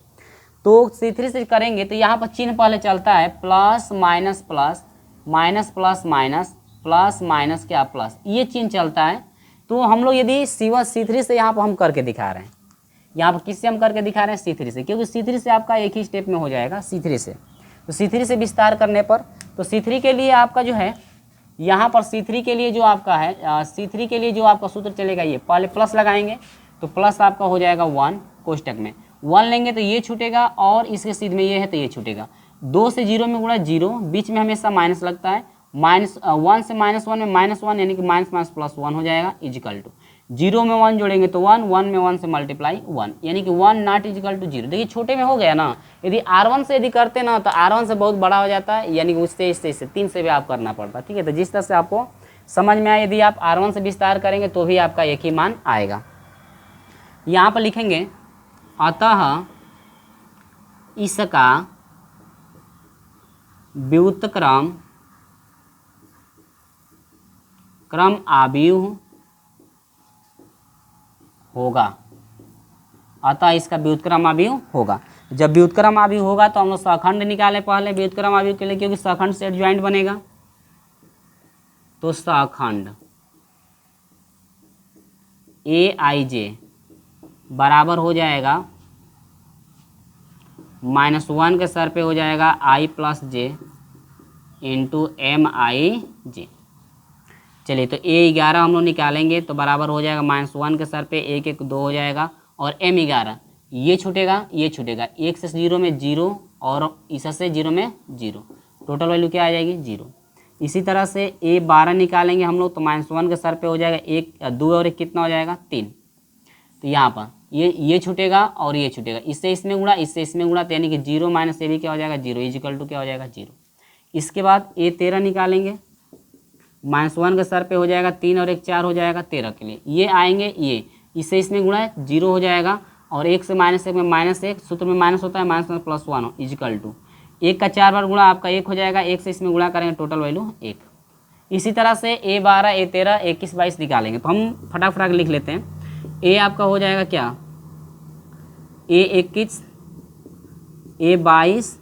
तो C3 से करेंगे तो यहाँ पर चिन्ह पहले चलता है plus minus plus, minus plus minus, plus minus क्या प्लस, ये चिन्ह चलता है। तो हम लोग यदि C3 से यहाँ पर हम करके दिखा रहे हैं, यहाँ पर किससे हम करके दिखा रहे हैं, C3 से, क्योंकि C3 से आपका एक ही स्टेप में हो जाएगा C3 से। तो C3 से विस्तार करने पर, तो C3 के लिए आपका जो है यहाँ पर C3 के लिए जो आपका है C3 के लिए जो आपका सूत्र चलेगा, ये पहले प्लस लगाएंगे तो प्लस आपका हो जाएगा 1, कोष्टक में 1 लेंगे तो ये छूटेगा और इसके सीध में ये है तो ये छूटेगा, 2 से 0 में गुणा 0, बीच में हमेशा माइनस लगता है, -1 से -1 में -1 यानी कि माइनस माइनस प्लस 1 हो जाएगा, इजिकल टू 0 में 1 जोड़ेंगे तो 1, 1 में 1 से मल्टीप्लाई 1, यानी कि 1 नॉट इजिकल टू 0। देखिए छोटे में हो गया ना, यदि R1 से यदि करते ना तो R1 से बहुत बड़ा हो जाता है, यानी कि उससे इससे 3 से भी आप करना पड़ता है, ठीक है। तो जिस तरह से आपको समझ में आए, यदि आप R1 से विस्तार करेंगे तो भी आपका एक ही मान आएगा। यहाँ पर लिखेंगे अतः इसका व्युत्क्रम आव्यूह होगा, अतः इसका व्युत्क्रम आव्यूह होगा। जब व्युत्क्रम आव्यूह होगा तो हम लोग सखंड निकालें पहले व्युत्क्रम आव्यूह के लिए, क्योंकि सखंड से एडजॉइंट बनेगा। तो सखंड AIJ बराबर हो जाएगा -1 के सर पे हो जाएगा I + J इंटू MIJ। चलिए तो A11 हम लोग निकालेंगे तो बराबर हो जाएगा -1 के सर पे 1 1 2 हो जाएगा, और M11 ये छूटेगा ये छूटेगा, 1 से 0 में 0 और इस से 0 में 0, टोटल वैल्यू क्या आ जाएगी 0। इसी तरह से A12 निकालेंगे हम लोग तो -1 के सर पे हो जाएगा 1 2 और 1 कितना हो जाएगा 3। तो यहाँ पर ये छूटेगा और ये छूटेगा, इससे इसमें गुणा इससे इसमें गुणा, तो यानी कि 0 माइनस ए भी क्या हो जाएगा 0, इजिकल टू क्या हो जाएगा 0। इसके बाद A13 निकालेंगे, -1 के सर पे हो जाएगा 3 और 1 4 हो जाएगा 13 के लिए, ये आएंगे ये इससे इसमें गुणा 0 हो जाएगा, और 1 से -1 में -1, सूत्र में माइनस होता है, माइनस प्लस 1 इजिकल टू 1 का 4 बार गुणा आपका 1 हो जाएगा, 1 से इसमें गुणा करेंगे टोटल वैल्यू 1। इसी तरह से A12 A13 21 22 निकालेंगे, तो हम फटाफट लिख लेते हैं। A आपका हो जाएगा क्या, A21 A22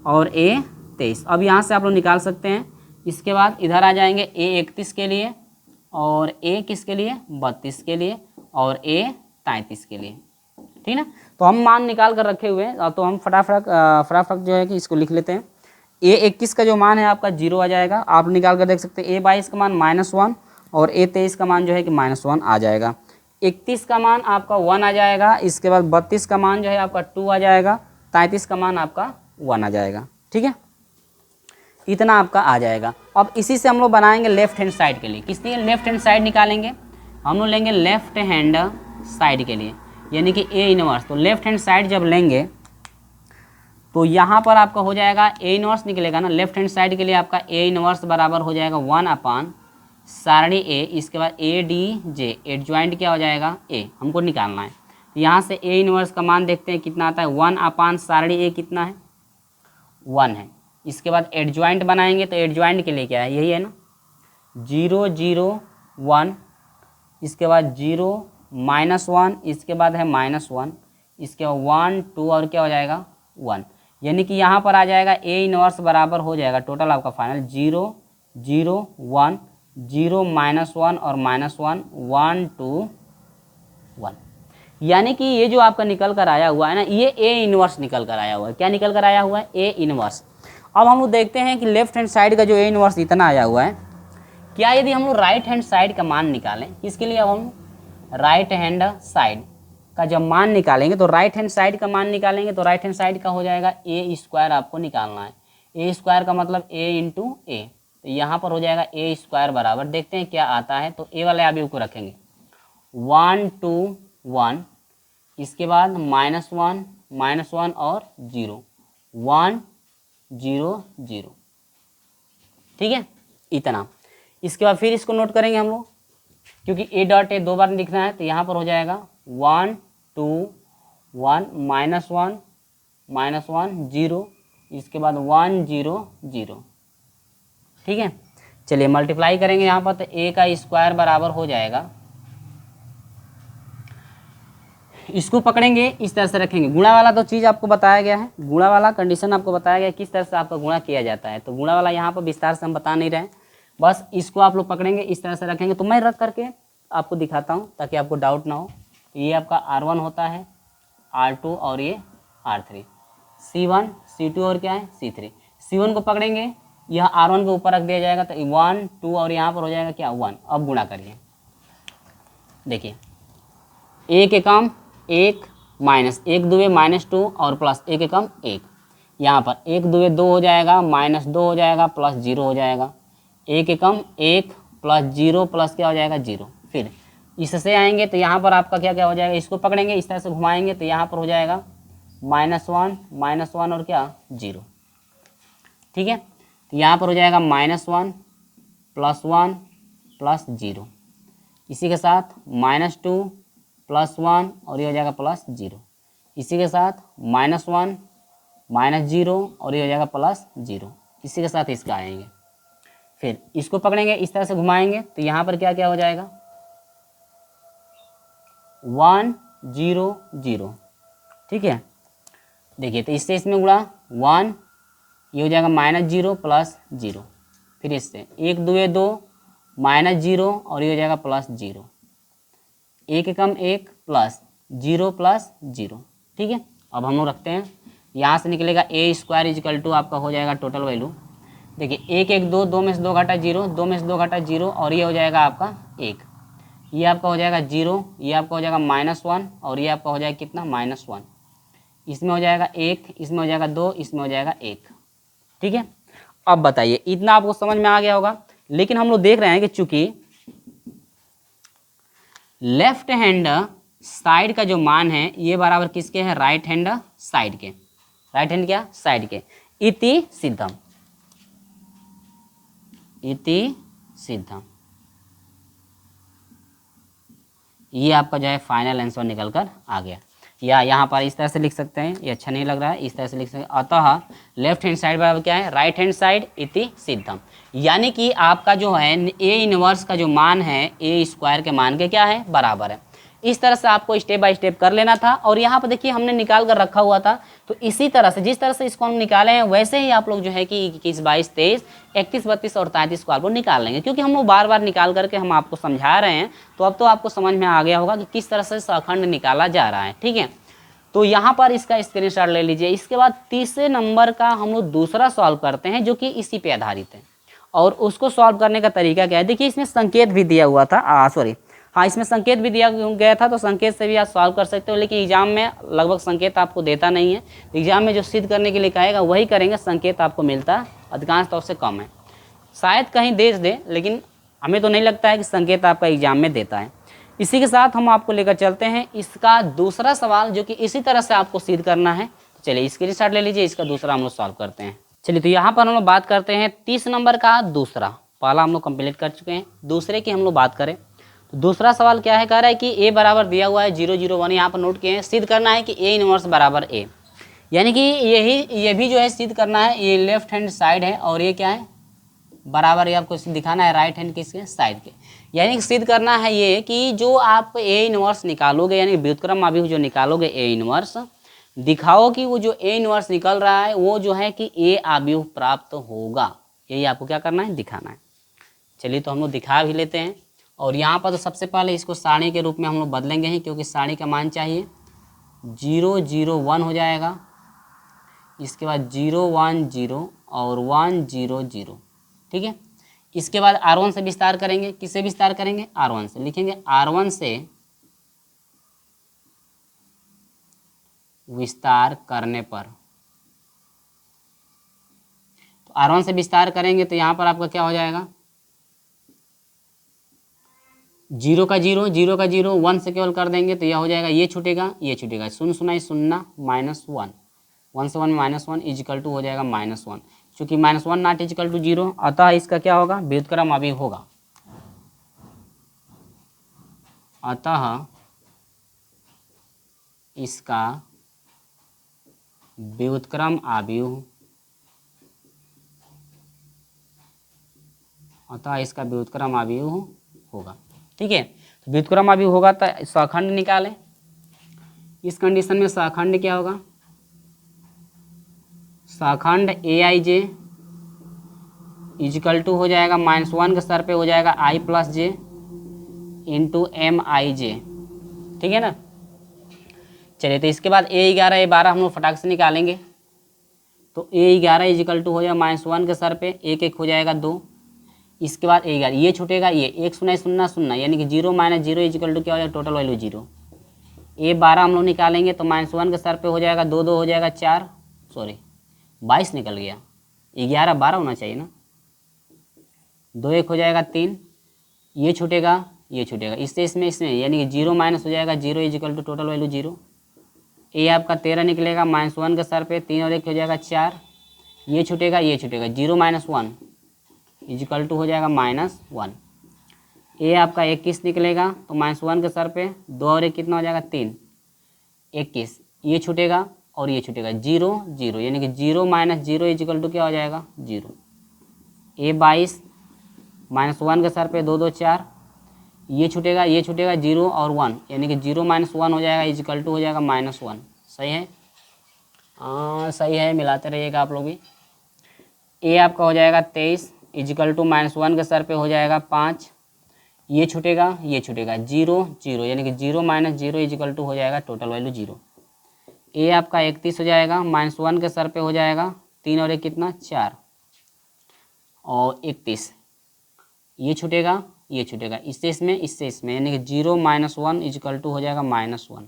और A23। अब यहाँ से आप लोग निकाल सकते हैं। इसके बाद इधर आ जाएंगे A31 के लिए, और A किसके लिए 32 के लिए, और A33 के लिए, ठीक है ना। तो हम मान निकाल कर रखे हुए हैं, तो हम फटाफट जो है कि इसको लिख लेते हैं। A21 का जो मान है आपका 0 आ जाएगा, आप निकाल कर देख सकते हैं। A22 का मान -1 और A23 का मान जो है कि -1 आ जाएगा। 31 का मान आपका 1 आ जाएगा, इसके बाद 32 का मान जो है आपका 2 आ जाएगा, 33 का मान आपका 1 आ जाएगा, ठीक है। इतना आपका आ जाएगा। अब इसी से हम लोग बनाएंगे लेफ्ट हैंड साइड के लिए। किस लिए लेफ्ट हैंड साइड निकालेंगे, हम लोग लेंगे लेफ्ट हैंड साइड के लिए, यानी कि A इनवर्स। तो लेफ्ट हैंड साइड जब लेंगे तो यहाँ पर आपका हो जाएगा A इनवर्स निकलेगा ना, लेफ्ट हैंड साइड के लिए आपका A इनवर्स बराबर हो जाएगा 1/, सारणी ए, इसके बाद ए डी जे, एडजॉइंट क्या हो जाएगा ए, हमको निकालना है। तो यहाँ से ए इनवर्स का मान देखते हैं कितना आता है, 1 अपान सारणी ए कितना है 1 है। इसके बाद एडजॉइंट बनाएंगे तो एडजॉइंट के लिए क्या है, यही है ना 0 0 1, इसके बाद 0 -1, इसके बाद है -1, इसके बाद 1 2 और क्या हो जाएगा 1, यानी कि यहाँ पर आ जाएगा ए इनवर्स बराबर हो जाएगा टोटल आपका फाइनल 0 0 1 0 -1 और -1 1 2 1, यानी कि ये जो आपका निकल कर आया हुआ है ना, ये ए इनवर्स निकल कर आया हुआ है। क्या निकल कर आया हुआ है, ए इनवर्स। अब हम लोग देखते हैं कि लेफ्ट हैंड साइड का जो ए इनवर्स इतना आया हुआ है, क्या यदि हम लोग राइट हैंड साइड का मान निकालें, किसके लिए, अब हम राइट हैंड साइड का जब मान निकालेंगे तो राइट हैंड साइड का मान निकालेंगे तो राइट हैंड साइड का हो जाएगा ए स्क्वायर, आपको निकालना है। ए स्क्वायर का मतलब ए इंटू ए, तो यहाँ पर हो जाएगा ए स्क्वायर बराबर, देखते हैं क्या आता है। तो ए वाले अभी को रखेंगे 1 2 1, इसके बाद -1 और 0 1 0 0, ठीक है इतना। इसके बाद फिर इसको नोट करेंगे हम लोग, क्योंकि ए डॉट ए 2 बार लिखना है, तो यहाँ पर हो जाएगा 1 2 1 -1 0, इसके बाद 1 0 0, ठीक है। चलिए मल्टीप्लाई करेंगे यहाँ पर, तो ए का स्क्वायर बराबर हो जाएगा, इसको पकड़ेंगे इस तरह से रखेंगे। गुणा वाला तो चीज़ आपको बताया गया है, गुणा वाला कंडीशन आपको बताया गया है किस तरह से आपका गुणा किया जाता है, तो गुणा वाला यहाँ पर विस्तार से हम बता नहीं रहे हैं, बस इसको आप लोग पकड़ेंगे इस तरह से रखेंगे। तो मैं रख करके आपको दिखाता हूँ ताकि आपको डाउट ना हो। तो ये आपका R1 होता है, R2 और ये R3, C1 C2 और क्या है C3। C1 को पकड़ेंगे, यह R1 के ऊपर रख दिया जाएगा, तो 1 2 और यहाँ पर हो जाएगा क्या 1। अब गुणा करिए, देखिए एक एकम 1 -1 2 -2 और प्लस एक एकम 1, यहाँ पर 1 2 2 हो जाएगा, -2 हो जाएगा, प्लस 0 हो जाएगा, एक एकम 1 प्लस 0 प्लस क्या हो जाएगा 0। फिर इससे आएंगे तो यहाँ पर आपका क्या क्या हो जाएगा, इसको पकड़ेंगे इस तरह से घुमाएंगे तो यहाँ पर हो जाएगा -1 और क्या 0, ठीक है। तो यहाँ पर हो जाएगा -1 +1 प्लस 0, इसी के साथ -2 +1 और ये हो जाएगा +0, इसी के साथ -1 -0 और ये हो जाएगा +0, इसी के साथ इसका आएंगे। फिर इसको पकड़ेंगे इस तरह से घुमाएंगे तो यहाँ पर क्या क्या हो जाएगा 1 0 0, ठीक है। देखिए तो इससे इसमें गुणा 1, ये हो जाएगा -0 + 0, फिर इससे 1 2 2 -0 और ये हो जाएगा +0, एक एकम 1 प्लस 0 + 0, ठीक है। अब हम लोग रखते हैं, यहाँ से निकलेगा ए स्क्वायर इजिकल टू आपका हो जाएगा टोटल वैल्यू, देखिए 1 1 2 2 में से 2 घटा 0, 2 में से 2 घटा 0 और ये हो जाएगा आपका 1, ये आपका हो जाएगा 0, ये आपका हो जाएगा -1 और ये आपका हो जाएगा कितना -1, इसमें हो जाएगा 1, इसमें हो जाएगा 2, इसमें हो जाएगा 1, ठीक है। अब बताइए इतना आपको समझ में आ गया होगा। लेकिन हम लोग देख रहे हैं कि चूंकि लेफ्ट हैंड साइड का जो मान है ये बराबर किसके है, राइट हैंड साइड के, राइट हैंड क्या साइड के, इति सिद्धम, इति सिद्धम, ये आपका जो है फाइनल आंसर निकल कर आ गया। या यहाँ पर इस तरह से लिख सकते हैं, ये अच्छा नहीं लग रहा है, इस तरह से लिख सकते हैं, अतः लेफ्ट हैंड साइड बराबर क्या है, राइट हैंड साइड इति सिद्धम, यानी कि आपका जो है ए इनवर्स का जो मान है ए स्क्वायर के मान के क्या है बराबर है। इस तरह से आपको स्टेप बाय स्टेप कर लेना था। और यहाँ पर देखिए हमने निकाल कर रखा हुआ था, तो इसी तरह से जिस तरह से इसको हम निकाले हैं वैसे ही आप लोग जो है कि 21 22 23 31 32 और 33 को आप लोग निकाल लेंगे, क्योंकि हम लोग बार बार निकाल करके हम आपको समझा रहे हैं, तो अब तो आपको समझ में आ गया होगा कि किस तरह से सखंड निकाला जा रहा है, ठीक है। तो यहाँ पर इसका स्क्रीनशॉट ले लीजिए। इसके बाद तीसरे नंबर का हम लोग दूसरा सॉल्व करते हैं जो कि इसी पे आधारित है। और उसको सॉल्व करने का तरीका क्या है, देखिए इसमें संकेत भी दिया हुआ था, इसमें संकेत भी दिया गया था, तो संकेत से भी आप सॉल्व कर सकते हो। लेकिन एग्जाम में लगभग संकेत आपको देता नहीं है, एग्जाम में जो सिद्ध करने के लिए कहेगा वही करेंगे, संकेत आपको मिलता अधिकांश तौर से कम है, शायद कहीं दे, लेकिन हमें तो नहीं लगता है कि संकेत आपका एग्जाम में देता है। इसी के साथ हम आपको लेकर चलते हैं इसका दूसरा सवाल, जो कि इसी तरह से आपको सिद्ध करना है। तो चलिए स्क्रीनशॉट ले लीजिए, इसका दूसरा हम लोग सॉल्व करते हैं। चलिए तो यहाँ पर हम लोग बात करते हैं 30 नंबर का दूसरा। पहला हम लोग कंप्लीट कर चुके हैं। दूसरे की हम लोग बात करें तो दूसरा सवाल क्या है, कह रहा है कि ए बराबर दिया हुआ है 0 0 1, यहाँ पर नोट किए हैं। सिद्ध करना है कि ए इनवर्स बराबर ए, यानी कि ये भी जो है सिद्ध करना है। ये लेफ्ट हैंड साइड है और ये क्या है बराबर, ये आपको दिखाना है राइट हैंड किसके साइड के। यानी कि सिद्ध करना है ये कि जो आप ए इनवर्स निकालोगे, यानी व्युत्क्रम अभी जो निकालोगे ए इनवर्स, दिखाओ कि वो जो ए इनवर्स निकल रहा है वो जो है कि ए आव्यूह प्राप्त होगा। यही आपको क्या करना है, दिखाना है। चलिए तो हम लोग दिखा भी लेते हैं। और यहाँ पर तो सबसे पहले इसको सारणी के रूप में हम लोग बदलेंगे ही, क्योंकि सारणी का मान चाहिए 0 0 1 हो जाएगा। इसके बाद 0 1 0 और 1 0 0, ठीक है। इसके बाद R1 से विस्तार करेंगे। किससे विस्तार करेंगे, R1 से। लिखेंगे R1 से विस्तार करने पर, तो R1 से विस्तार करेंगे तो यहाँ पर आपका क्या हो जाएगा, 0 का 0 0 का 0, 1 से केवल कर देंगे तो यह हो जाएगा, ये छूटेगा ये छूटेगा, 0 0 0 -1, 1 से 1 -1 इजिकल टू हो जाएगा -1। चूँकि -1 नॉट इजिकल टू 0, अतः इसका क्या होगा, व्युत्क्रम अभी होगा। अतः इसका व्युत्क्रम आव्यूह, अतः इसका व्युत्क्रम आव्यूह होगा, ठीक है। तो व्युत्क्रम आव्यूह होगा तो सहखंड निकालें। इस कंडीशन में सहखंड क्या होगा, सहखंड AIJ इजिकल टू हो जाएगा -1 के सर पे हो जाएगा I + J इंटू MIJ, ठीक है ना। चलिए तो इसके बाद A11 A12 हम लोग फटाक से निकालेंगे। तो A11 इजिकल टू हो जाएगा -1 के सर पे 1 1 हो जाएगा 2। इसके बाद A11 ये छूटेगा, ये 1 0 0 0, यानी कि 0 - 0 इजिकल टू क्या हो जाएगा, टोटल वैल्यू 0। A12 हम लोग निकालेंगे तो -1 के सर पे हो जाएगा 2 2 हो जाएगा 4, सॉरी 22 निकल गया, 11 12 होना चाहिए ना, 2 1 हो जाएगा 3, ये छूटेगा ये छूटेगा, इससे इसमें यानी कि 0 माइनस हो जाएगा 0 इजिकल टू टोटल वैल्यू 0। ए आपका 13 निकलेगा, -1 के सर पे 3 और 1 हो जाएगा 4, ये छूटेगा ये छूटेगा, 0 - 1 इजिकल टू हो जाएगा -1। ए आपका 21 निकलेगा तो -1 के सर पे 2 और 1 कितना हो जाएगा 3, 21, ये छूटेगा और ये छूटेगा 0 0, यानी कि 0 - 0 इजिकल टू क्या हो जाएगा 0। ए 22 -1 के सर पे 2 2 4, ये छूटेगा 0 और 1, यानी कि 0 - 1 हो जाएगा इजिकल टू हो जाएगा -1। सही है, हाँ सही है, मिलाते रहिएगा आप लोग भी। ए आपका हो जाएगा 23 इजिकल टू -1 के सर पे हो जाएगा 5, ये छूटेगा 0 0, यानी कि 0 - 0 इजिकल टू हो जाएगा टोटल वैल्यू 0। ए आपका 31 हो जाएगा, -1 के सर पे हो जाएगा 3 और 1 कितना 4 और 31, ये छूटेगा ये छूटेगा, इससे इसमें यानी कि 0 - 1 इजिकल टू हो जाएगा -1।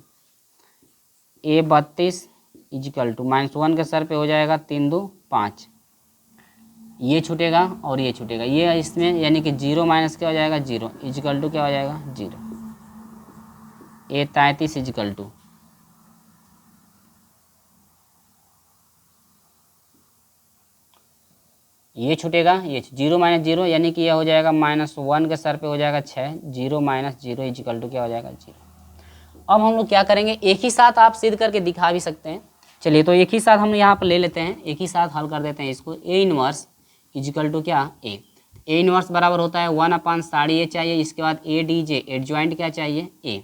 ए 32 इजिकल टू -1 के सर पे हो जाएगा 3 2 5, ये छूटेगा और ये छूटेगा, ये इसमें यानी कि 0 माइनस क्या हो जाएगा 0 इजिकल टू क्या हो जाएगा 0। ए 33 इजिकल टू ये छूटेगा ये 0 - 0, यानी कि यह हो जाएगा -1 के सर पे हो जाएगा 6, 0 - 0 इजिकल टू क्या हो जाएगा 0। अब हम लोग क्या करेंगे, एक ही साथ आप सिद्ध करके दिखा भी सकते हैं। चलिए तो एक ही साथ हम यहाँ पर ले लेते हैं, एक ही साथ हल कर देते हैं इसको। ए इनवर्स इजिकल टू क्या ए इनवर्स बराबर होता है 1/साड़ी ए चाहिए, इसके बाद ADJ एडजॉइंट क्या चाहिए ए,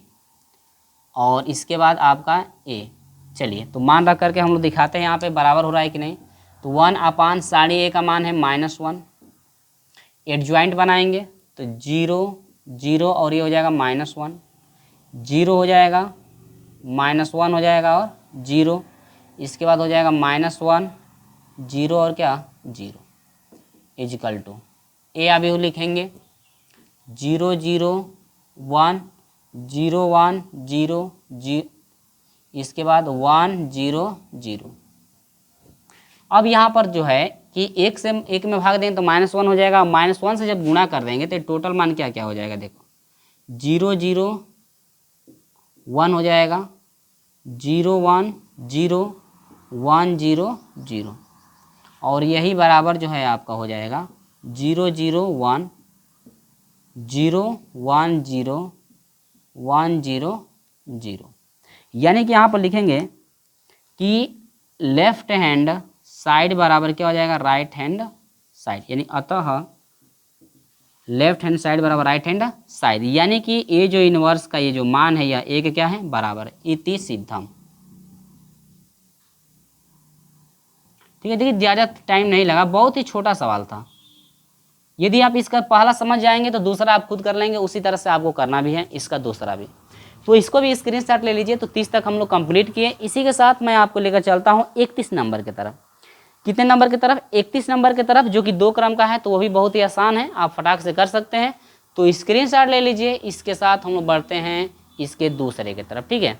और इसके बाद आपका ए। चलिए तो मान रख करके हम लोग दिखाते हैं यहाँ पे बराबर हो रहा है कि नहीं। तो 1/साड़ी ए का मान है -1, एडजॉइंट बनाएंगे तो 0 0 और ये हो जाएगा -1, 0 हो जाएगा -1 हो जाएगा और 0, इसके बाद हो जाएगा -1 0 और क्या 0 इजिकल टू ए अभी लिखेंगे 0 0 1 0 1 0 0, इसके बाद 1 0 0। अब यहाँ पर जो है कि 1 से 1 में भाग देंगे तो -1 हो जाएगा, -1 से जब गुणा कर देंगे तो टोटल मान क्या क्या हो जाएगा, देखो 0 0 1 हो जाएगा, 0 1 0 1 0 0, और यही बराबर जो है आपका हो जाएगा 0 0 1 0 1 0 1 0 0, यानी कि यहाँ पर लिखेंगे कि लेफ्ट हैंड साइड बराबर क्या हो जाएगा, राइट हैंड साइड, यानी अतः लेफ्ट हैंड साइड बराबर राइट हैंड साइड, यानी कि ए जो इनवर्स का ये जो मान है यह ए के क्या है, बराबर है, इति सिद्धम। ठीक है, देखिए ज़्यादा टाइम नहीं लगा, बहुत ही छोटा सवाल था। यदि आप इसका पहला समझ जाएंगे तो दूसरा आप खुद कर लेंगे, उसी तरह से आपको करना भी है इसका दूसरा भी। तो इसको भी स्क्रीनशॉट ले लीजिए। तो 30 तक हम लोग कंप्लीट किए। इसी के साथ मैं आपको लेकर चलता हूँ 31 नंबर की तरफ। कितने नंबर की तरफ, 31 नंबर की तरफ, जो कि 2 क्रम का है, तो वो भी बहुत ही आसान है, आप फटाक से कर सकते हैं। तो स्क्रीनशॉट ले लीजिए। इसके साथ हम लोग बढ़ते हैं इसके दूसरे की तरफ। ठीक है,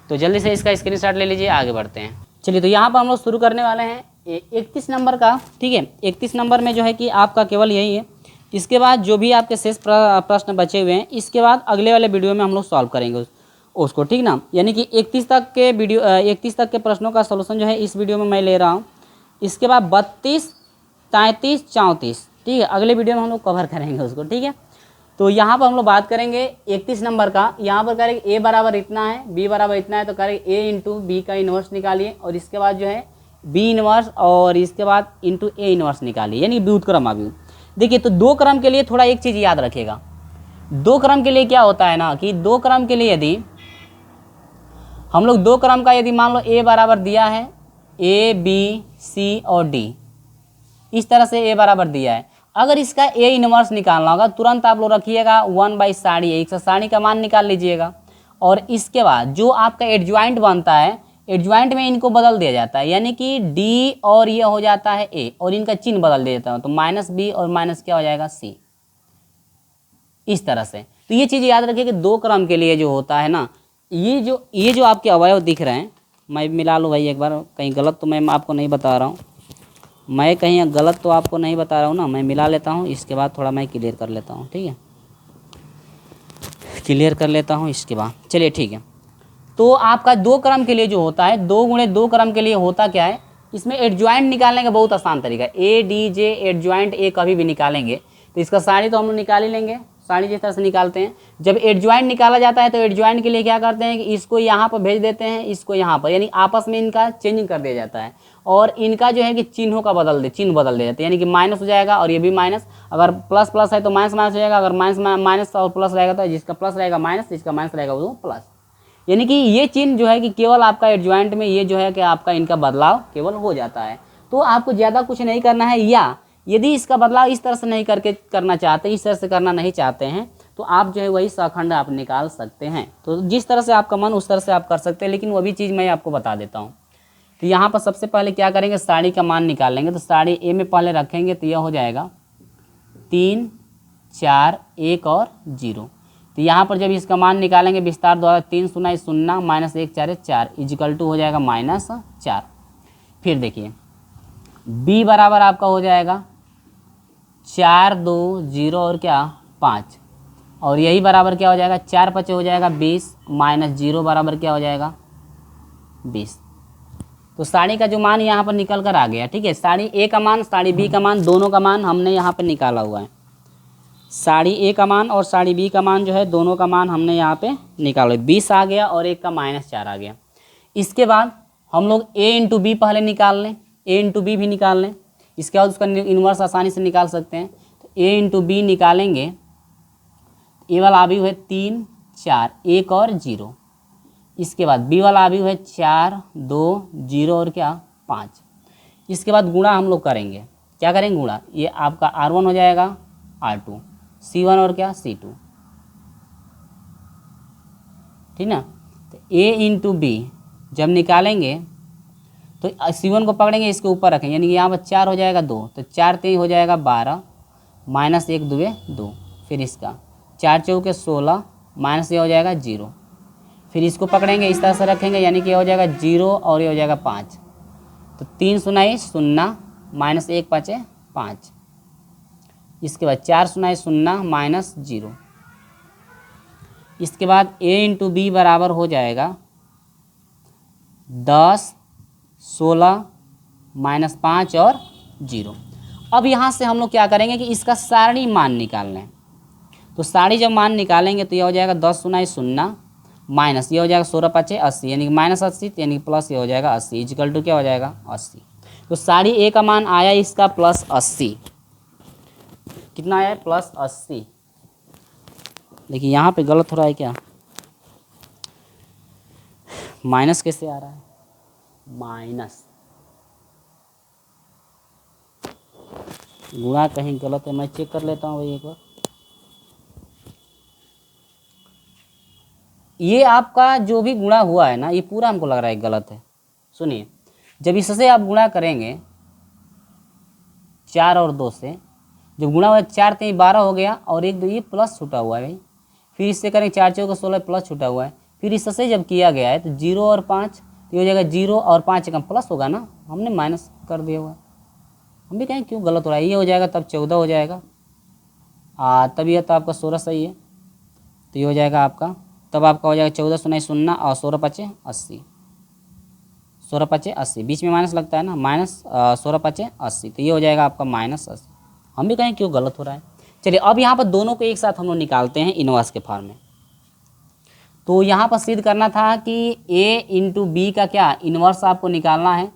तो जल्दी से इसका स्क्रीनशॉट ले लीजिए, आगे बढ़ते हैं। चलिए, तो यहाँ पर हम लोग शुरू करने वाले हैं 31 नंबर का। ठीक है, 31 नंबर में जो है कि आपका केवल यही है। इसके बाद जो भी आपके शेष प्रश्न बचे हुए हैं, इसके बाद अगले वाले वीडियो में हम लोग सॉल्व करेंगे उसको। ठीक ना, यानी कि 31 तक के वीडियो 31 तक के प्रश्नों का सलूशन जो है इस वीडियो में मैं ले रहा हूँ। इसके बाद 32, 33, 34, ठीक है, अगले वीडियो में हम लोग कवर करेंगे उसको। ठीक है, तो यहाँ पर हम लोग बात करेंगे 31 नंबर का। यहाँ पर करेंगे ए बराबर इतना है, बी बराबर इतना है, तो करेंगे ए इंटू बी का इन्वर्स निकालिए, और इसके बाद जो है बी इन्वर्स, और इसके बाद इंटू ए इन्वर्स निकालिए, यानी व्युत्क्रम अव्यूह। देखिए, तो 2 क्रम के लिए थोड़ा एक चीज़ याद रखिएगा। 2 क्रम के लिए क्या होता है ना, कि 2 क्रम के लिए यदि हम लोग 2 क्रम का यदि मान लो ए बराबर दिया है, ए बी सी और डी, इस तरह से ए बराबर दिया है, अगर इसका ए इनवर्स निकालना होगा, तुरंत आप लोग रखिएगा 1/साड़ी, एक से साड़ी का मान निकाल लीजिएगा। और इसके बाद जो आपका एडज्वाइंट बनता है, एडज्वाइंट में इनको बदल दिया जाता है, यानी कि डी और ये हो जाता है ए, और इनका चिन्ह बदल दिया जाता है, तो माइनस बी और माइनस क्या हो जाएगा, सी, इस तरह से। तो ये चीज़ याद रखिए कि 2 क्रम के लिए जो होता है ना, ये जो आपके अवयव दिख रहे हैं, मैं मिला लूँ भाई एक बार, कहीं गलत तो मैं आपको नहीं बता रहा हूँ, मैं कहीं गलत तो आपको नहीं बता रहा हूँ ना, मैं मिला लेता हूँ, इसके बाद थोड़ा मैं क्लियर कर लेता हूँ। ठीक है, क्लियर कर लेता हूँ इसके बाद। चलिए ठीक है, तो आपका 2 क्रम के लिए जो होता है, 2 गुणे 2 क्रम के लिए होता क्या है, इसमें एडज्वाइंट निकालने का बहुत आसान तरीका है। ए डी जे एडज्वाइंट ए कभी भी निकालेंगे तो इसका साड़ी तो हम लोग निकाल ही लेंगे, साड़ी जिस तरह से निकालते हैं। जब एडज्वाइंट निकाला जाता है तो एडज्वाइंट के लिए क्या करते हैं कि इसको यहाँ पर भेज देते हैं, इसको यहाँ पर, यानी आपस में इनका चेंजिंग कर दिया जाता है, और इनका जो है कि चिन्हों का चिन्ह बदल दिया जाता है, यानी कि माइनस हो जाएगा और ये भी माइनस, अगर प्लस प्लस है तो माइनस माइनस हो जाएगा, अगर माइनस माइनस और प्लस रहेगा तो जिसका प्लस रहेगा माइनस, जिसका माइनस रहेगा वो प्लस। यानी कि ये चिन्ह जो है कि केवल आपका एडज्वाइंट में ये जो है कि आपका इनका बदलाव केवल हो जाता है। तो आपको ज़्यादा कुछ नहीं करना है, या यदि इसका बदलाव इस तरह से नहीं करना चाहते, इस तरह से करना नहीं चाहते हैं, तो आप जो है वही सखंड आप निकाल सकते हैं। तो जिस तरह से आपका मन उस तरह से आप कर सकते हैं, लेकिन वो भी चीज़ मैं आपको बता देता हूँ। तो यहाँ पर सबसे पहले क्या करेंगे, साड़ी का मान निकाल लेंगे। तो साड़ी ए में पहले रखेंगे, तो यह हो जाएगा 3 4 1 और 0। तो यहाँ पर जब इसका मान निकालेंगे विस्तार द्वारा, 3 0 0 माइनस 1 4 4 इजिकल टू हो जाएगा -4। फिर देखिए b बराबर आपका हो जाएगा 4 2 0 और क्या 5, और यही बराबर क्या हो जाएगा 4 5 हो जाएगा 20, माइनस 0 बराबर क्या हो जाएगा 20। तो साड़ी का जो मान यहाँ पर निकल कर आ गया। ठीक है, साड़ी ए का मान, साड़ी बी का मान, दोनों का मान हमने यहाँ पर निकाला हुआ है। साड़ी ए का मान और साड़ी बी का मान जो है, दोनों का मान हमने यहाँ पे निकाला, 20 आ गया और एक का -4 आ गया। इसके बाद हम लोग ए इंटू बी पहले निकाल लें, ए इंटू बी भी निकाल लें, इसके बाद उसका इन्वर्स आसानी से निकाल सकते हैं। तो ए इंटू बी निकालेंगे, ए वाला अवयव है 3 4 1 और 0। इसके बाद बी वाला अवयव है 4 2 0 और क्या 5। इसके बाद गुणा हम लोग करेंगे, क्या करेंगे गुणा, ये आपका R1 हो जाएगा R2, C1 और क्या C2, ठीक ना। तो A इंटू बी जब निकालेंगे तो C1 को पकड़ेंगे, इसके ऊपर रखेंगे, यानी कि यहाँ पर 4 हो जाएगा 2, तो 4 3 हो जाएगा 12, माइनस 1 2 2, फिर इसका 4 चौके 16, माइनस ये हो जाएगा 0, फिर इसको पकड़ेंगे इस तरह से रखेंगे, यानी कि ये हो जाएगा 0 और ये हो जाएगा 5, तो 3 0 0 माइनस 1 5 5। इसके बाद 4 0 0 माइनस 0। इसके बाद A इंटू बी बराबर हो जाएगा 10 16 माइनस 5 और 0। अब यहाँ से हम लोग क्या करेंगे कि इसका सारणी मान निकाल लें। तो सारणी जब मान निकालेंगे तो यह हो जाएगा 10 × 0 माइनस ये हो जाएगा 16 × 5 80 यानी कि -80 यानी कि प्लस ये हो जाएगा 80 इक्वल टू क्या हो जाएगा 80। तो सारणी ए का मान आया इसका +80। कितना आया है +80। देखिए यहाँ पे गलत हो रहा है क्या, माइनस कैसे आ रहा है, माइनस गुणा कहीं गलत है, मैं चेक कर लेता हूँ भाई एक बार। ये आपका जो भी गुणा हुआ है ना ये पूरा हमको लग रहा है गलत है। सुनिए, जब इससे आप गुणा करेंगे 4 और 2 से, जब गुणा हुआ 4 3 12 हो गया और 1 2 ये प्लस छूटा हुआ है भाई, फिर इससे करेंगे 4 4 16 प्लस छूटा हुआ है, फिर इससे जब किया गया है तो 0 और 5 तो ये हो जाएगा 0 और 5 का प्लस होगा ना, हमने माइनस कर दिया हुआ है। हम भी कहें क्यों गलत हो रहा है, ये हो जाएगा तब 14 हो जाएगा, तब ये तो आपका 16 सही है, तो ये हो जाएगा आपका, तब आपका हो जाएगा 14 × 0 और 16 × 5 80, 16 × 5 80, बीच में माइनस लगता है ना, -16 × 5 80, तो ये हो जाएगा आपका -80। हम भी कहें क्यों गलत हो रहा है। चलिए अब यहाँ पर दोनों को एक साथ हम लोग निकालते हैं इनवर्स के फॉर्म में। तो यहाँ पर सिद्ध करना था कि a × b का क्या इनवर्स आपको निकालना है,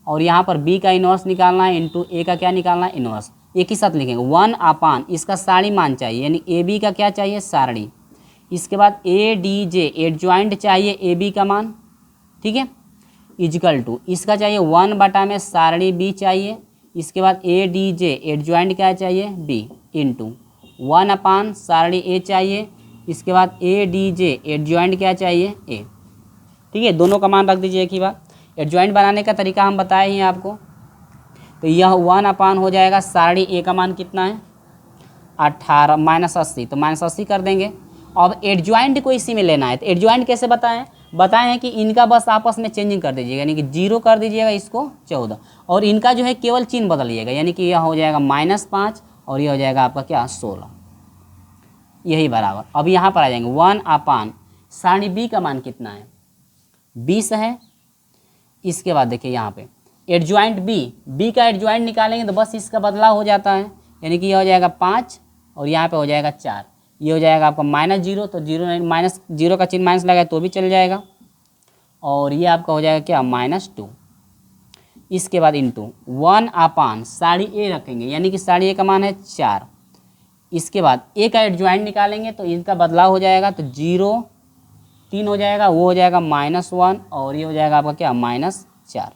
और यहाँ पर b का इनवर्स निकालना है इंटू a का क्या निकालना है इनवर्स। एक ही साथ लिखेंगे 1/, इसका सारणी मान चाहिए यानी ए बी का क्या चाहिए सारणी, इसके बाद ए डी जे एडजॉइंट चाहिए ए बी का मान, ठीक है, इक्वल टू इसका चाहिए 1/, में सारणी बी चाहिए, इसके बाद ए डी जे एडजॉइंट क्या चाहिए बी इंटू 1/, सारणी ए चाहिए, इसके बाद ए डी जे एडजॉइंट क्या चाहिए ए, ठीक है, दोनों का मान रख दीजिए एक ही बार। एडजॉइंट बनाने का तरीका हम बताए हैं आपको। तो यह 1/, हो जाएगा सारणी ए का मान कितना है 18 -80, तो -80 कर देंगे। अब एडजॉइंट को इसी में लेना है, तो एडजॉइंट कैसे बताएं कि इनका बस आपस में चेंजिंग कर दीजिएगा, यानी कि 0 कर दीजिएगा इसको 14, और इनका जो है केवल चिन्ह बदलिएगा, यानी कि यह हो जाएगा -5 और यह हो जाएगा आपका क्या 16, यही बराबर। अब यहाँ पर आ जाएंगे 1/, सारणी बी का मान कितना है 20 है। इसके बाद देखिए यहाँ पे एडजॉइंट बी का एडजॉइंट निकालेंगे तो बस इसका बदलाव हो जाता है, यानी कि यह हो जाएगा 5 और यहाँ पे हो जाएगा 4, ये हो जाएगा आपका -0, तो 0 का चिन्ह माइनस लगाए तो भी चल जाएगा, और ये आपका हो जाएगा क्या -2। इसके बाद इंटू 1/, सारणी ए रखेंगे, यानी कि सारणी ए का मान है 4। इसके बाद ए का एडजॉइंट निकालेंगे तो इनका बदलाव हो जाएगा, तो 0 3 हो जाएगा, वो हो जाएगा -1 और ये हो जाएगा आपका क्या -4,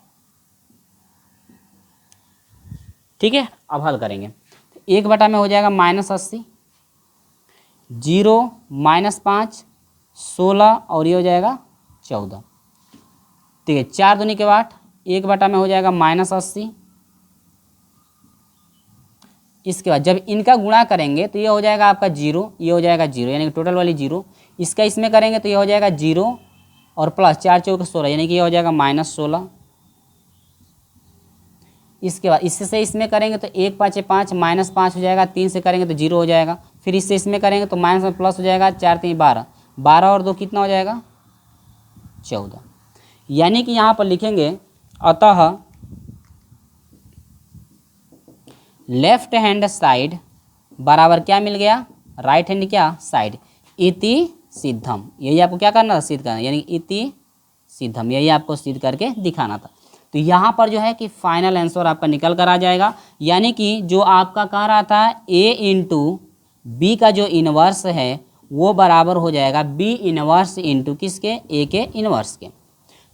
ठीक है। अब हल करेंगे तो 1/, में हो जाएगा -80, 0 -5 16 और ये हो जाएगा 14, ठीक है। 4 दूनी के 8, 1/, में हो जाएगा -80। इसके बाद जब इनका गुणा करेंगे तो ये हो जाएगा आपका 0, ये हो जाएगा 0 यानी कि टोटल वाली 0, इसका इसमें करेंगे तो ये हो जाएगा 0 और प्लस 4 4 16 यानी कि ये हो जाएगा -16। इसके बाद इससे इसमें करेंगे तो 1 5 5 -5 हो जाएगा, 3 से करेंगे तो 0 हो जाएगा, फिर इससे इसमें करेंगे तो माइनस में प्लस हो जाएगा, 4 3 12, 12 और 2 कितना हो जाएगा 14, यानी कि यहाँ पर लिखेंगे अतः लेफ्ट हैंड साइड बराबर क्या मिल गया राइट हैंड क्या साइड, इति सिद्धम, यही आपको क्या करना था सिद्ध करना, यानी इति सिद्धम, यही आपको सिद्ध करके दिखाना था। तो यहाँ पर जो है कि फाइनल आंसर आपका निकल कर आ जाएगा, यानी कि जो आपका कह रहा था a × b का जो इनवर्स है वो बराबर हो जाएगा b इनवर्स इंटू किसके a के इनवर्स के।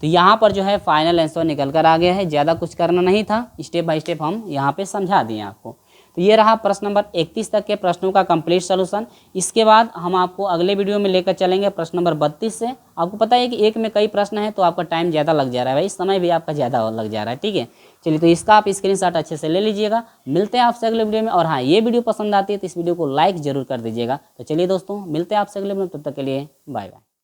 तो यहाँ पर जो है फाइनल आंसर निकल कर आ गया है, ज़्यादा कुछ करना नहीं था, स्टेप बाय स्टेप हम यहाँ पे समझा दिए आपको। तो ये रहा प्रश्न नंबर 31 तक के प्रश्नों का कंप्लीट सॉल्यूशन। इसके बाद हम आपको अगले वीडियो में लेकर चलेंगे प्रश्न नंबर 32 से। आपको पता है कि एक में कई प्रश्न हैं तो आपका टाइम ज़्यादा लग जा रहा है भाई, समय भी आपका ज़्यादा लग जा रहा है, ठीक है। चलिए तो इसका आप स्क्रीनशॉट अच्छे से ले लीजिएगा। मिलते हैं आपसे अगले वीडियो में, और हाँ ये वीडियो पसंद आती है तो इस वीडियो को लाइक ज़रूर कर दीजिएगा। तो चलिए दोस्तों मिलते हैं आपसे अगले वीडियो में, तब तक के लिए बाय बाय।